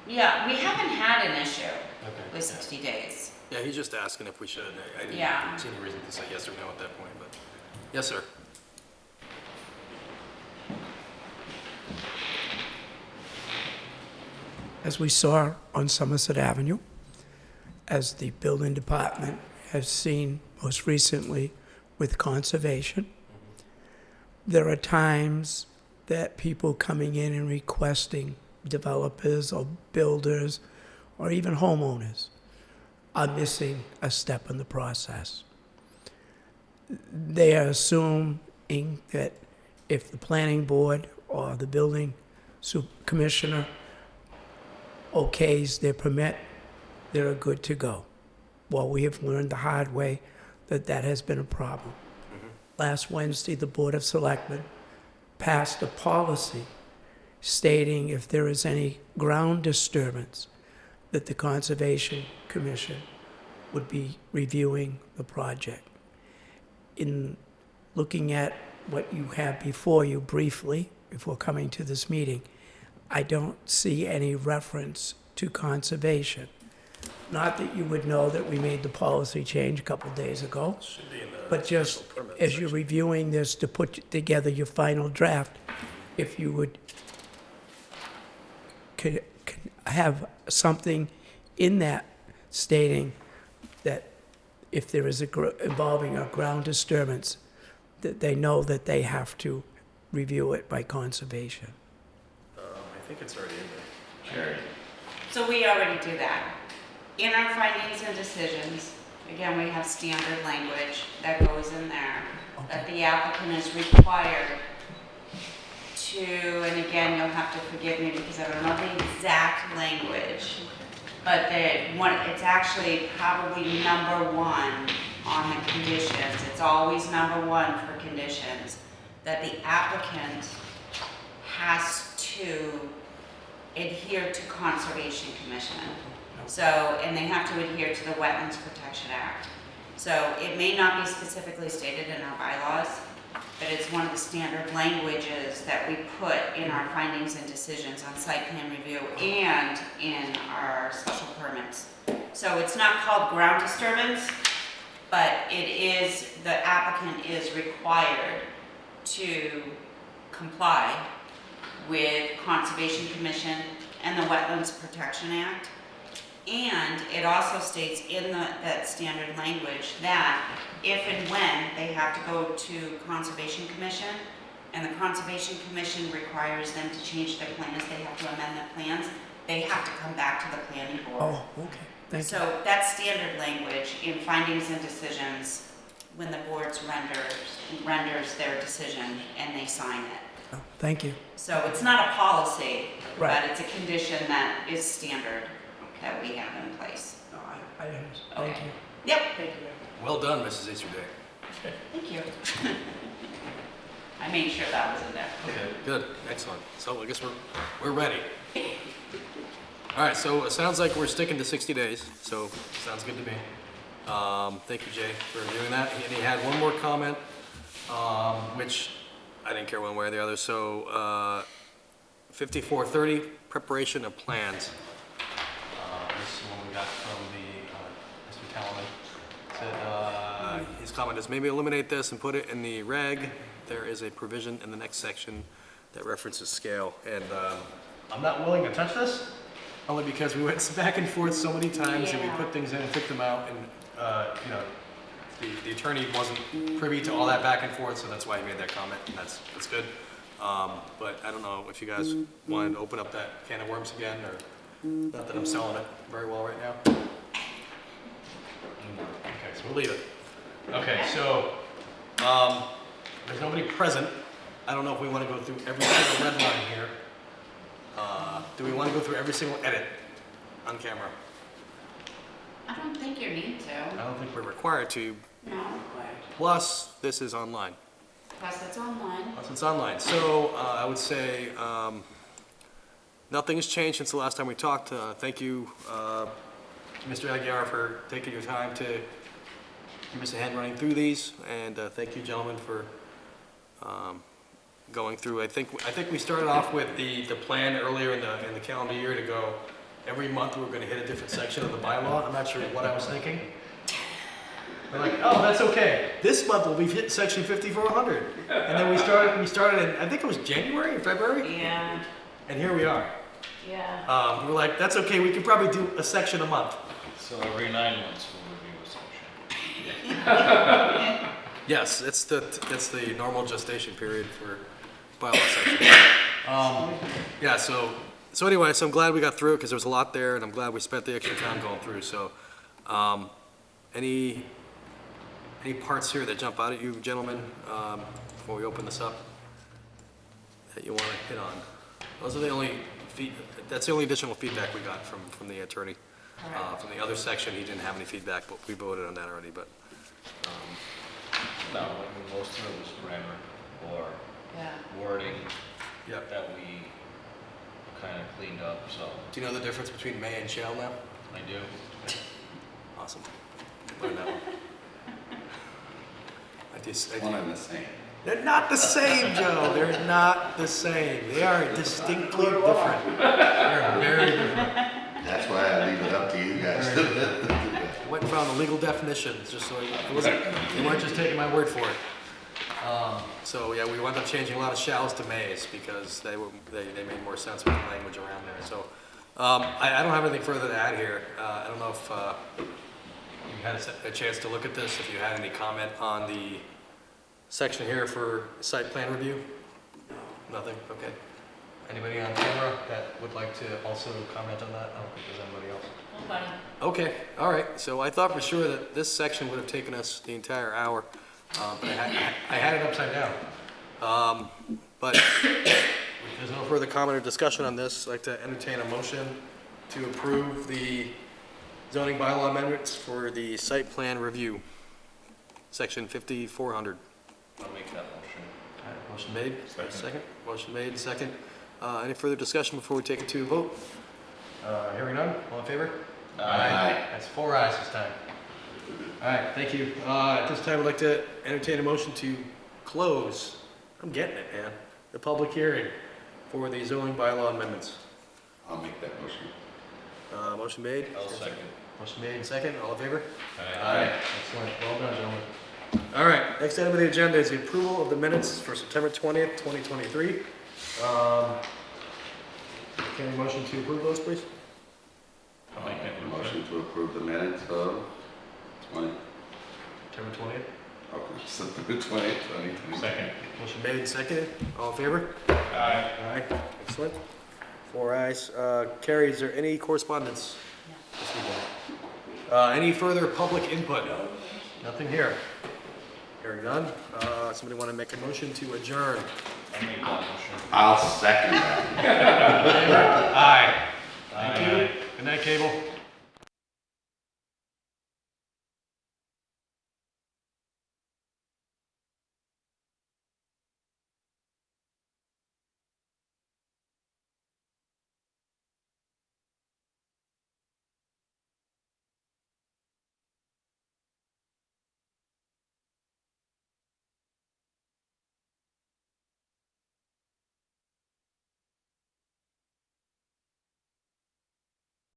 yeah, we haven't had an issue Okay. with 60 days. Yeah, he's just asking if we should. I Yeah. didn't see any reason to say yes or no at that point, but, yes, sir. As we saw on Somerset Avenue, as the building department has seen most recently with conservation, there are times that people coming in and requesting, developers or builders or even homeowners, are missing a step in the process. They are assuming that if the planning board or the building commissioner okays their permit, they're good to go. Well, we have learned the hard way that that has been a problem. Last Wednesday, the Board of Selectmen passed a policy stating if there is any ground disturbance, that the Conservation Commission would be reviewing the project. In looking at what you have before you briefly, before coming to this meeting, I don't see any reference to conservation. Not that you would know that we made the policy change a couple days ago, Should be in the but just special permit as you're section. reviewing this to put together your final draft, if you would could have something in that stating that if there is involving a ground disturbance, that they know that they have to review it by conservation. I think it's already in there. Carrie. So we already do that. In our findings and decisions, again, we have standard language that goes in there, that the applicant is required to, and again, you'll have to forgive me because I don't know the exact language, but it's actually probably number one on the conditions. It's always number one for conditions, that the applicant has to adhere to Conservation Commission. So, and they have to adhere to the Wetlands Protection Act. So it may not be specifically stated in our bylaws, but it's one of the standard languages that we put in our findings and decisions on site plan review and in our special permits. So it's not called ground disturbance, but it is, the applicant is required to comply with Conservation Commission and the Wetlands Protection Act. And it also states in that standard language that if and when they have to go to Conservation Commission, and the Conservation Commission requires them to change their plans, they have to amend their plans, they have to come back to the planning board. Oh, okay, thank you. So that's standard language in findings and decisions when the board renders their decision and they sign it. Oh, thank you. So it's not a policy, Right. but it's a condition that is standard that we have in place. No, I understand. Thank Okay. you. Yep, Thank you. Well done, Mrs. Easterday. thank you. I made sure that was in there. Okay, good, excellent. So I guess we're ready. All right, so it sounds like we're sticking to 60 days, so sounds good to me. Thank you, Jay, for reviewing that. And he had one more comment, which I didn't care one way or the other. So 5430, preparation of plans. This is one we got from Mr. Talman. Said, his comment is maybe eliminate this and put it in the reg. There is a provision in the next section that references scale. And I'm not willing to touch this, only because we went back and forth so many times and we Yeah. put things in and took them out. And, you know, the attorney wasn't privy to all that back and forth, so that's why he made that comment, and that's good. But I don't know if you guys wanted to open up that can of worms again, or not that I'm selling it very well right now. Okay, so we'll leave it. Okay, so, there's nobody present. I don't know if we want to go through every single red line here. Do we want to go through every single edit on camera? I don't think you need I to. don't think we're required to. No, Plus, this is online. plus it's online. Plus, it's online. So I would say nothing has changed since the last time we talked. Thank you, Mr. Aguirre, for taking your time to give us a hand running through these, and thank you, gentlemen, for going through. I think we started off with the plan earlier in the calendar year to go every month we were going to hit a different section of the bylaw. I'm not sure what I was thinking. We're like, oh, that's okay. This month we'll be hitting section 5400, and then we started in, I think it was January or February, Yeah, and here we are. yeah. We're like, that's okay. We could probably do a section a month. So every 9 months we'll review a section. Yes, it's the normal gestation period for bylaw sections. Yeah, so anyway, so I'm glad we got through it because there was a lot there, and I'm glad we spent the extra time going through. So, any parts here that jump out at you, gentlemen, before we open this up, that you want to hit on? Those are the only that's the only additional feedback we got from the attorney. From the other section, he didn't have any feedback, but we voted on that already. But No, I mean, most of it was grammar or Yeah. wording yep. that we kind of cleaned up, so Do you know the difference between may and shall now? I do. Awesome. Learned that one. One and the same. They're not the same, Joe. They're not the same. They are distinctly different. They're very different. That's why I leave it up to you guys. Went and found the legal definitions, just so it wasn't, you weren't just taking my word for it. So yeah, we wound up changing a lot of shalls to mays because they made more sense with the language around there. So I don't have anything further to add here. I don't know if you had a chance to look at this. If you had any comment on the section here for site plan review? Nothing. Okay. Anybody on camera that would like to also comment on that? I don't think there's anybody else. Nobody. Okay, all right. So I thought for sure that this section would have taken us the entire hour, but I had it upside down. But if there's no further comment or discussion on this, I'd like to entertain a motion to approve the zoning bylaw amendments for the site plan review, section 5400. I'll make that motion. All right, motion made, second. Motion made, second. Any further discussion before we take it to a vote? Hearing none, all in favor? Aye. That's 4 ayes this time. All right, thank you. At this time, I'd like to entertain a motion to close, I'm getting it, man, the public hearing for the zoning bylaw amendments. I'll make that motion. Motion made? I'll second. Motion made and second, all in favor? Aye. Excellent, well done, gentlemen. All right, next item on the agenda is the approval of the minutes for September 20th, 2023. Can I motion to approve those, please? I'll make that motion. Motion to approve the minutes of 20. September 20th? Okay, September 20th, 2020. Second. Motion made and seconded. All in favor? Aye. Aye. Excellent. 4 ayes. Carrie, is there any correspondence this evening? Any further public input? Nothing here. Hearing none. Somebody want to make a motion to adjourn? I'll make that motion. I'll second that. Aye. Thank you. Good night, Cable.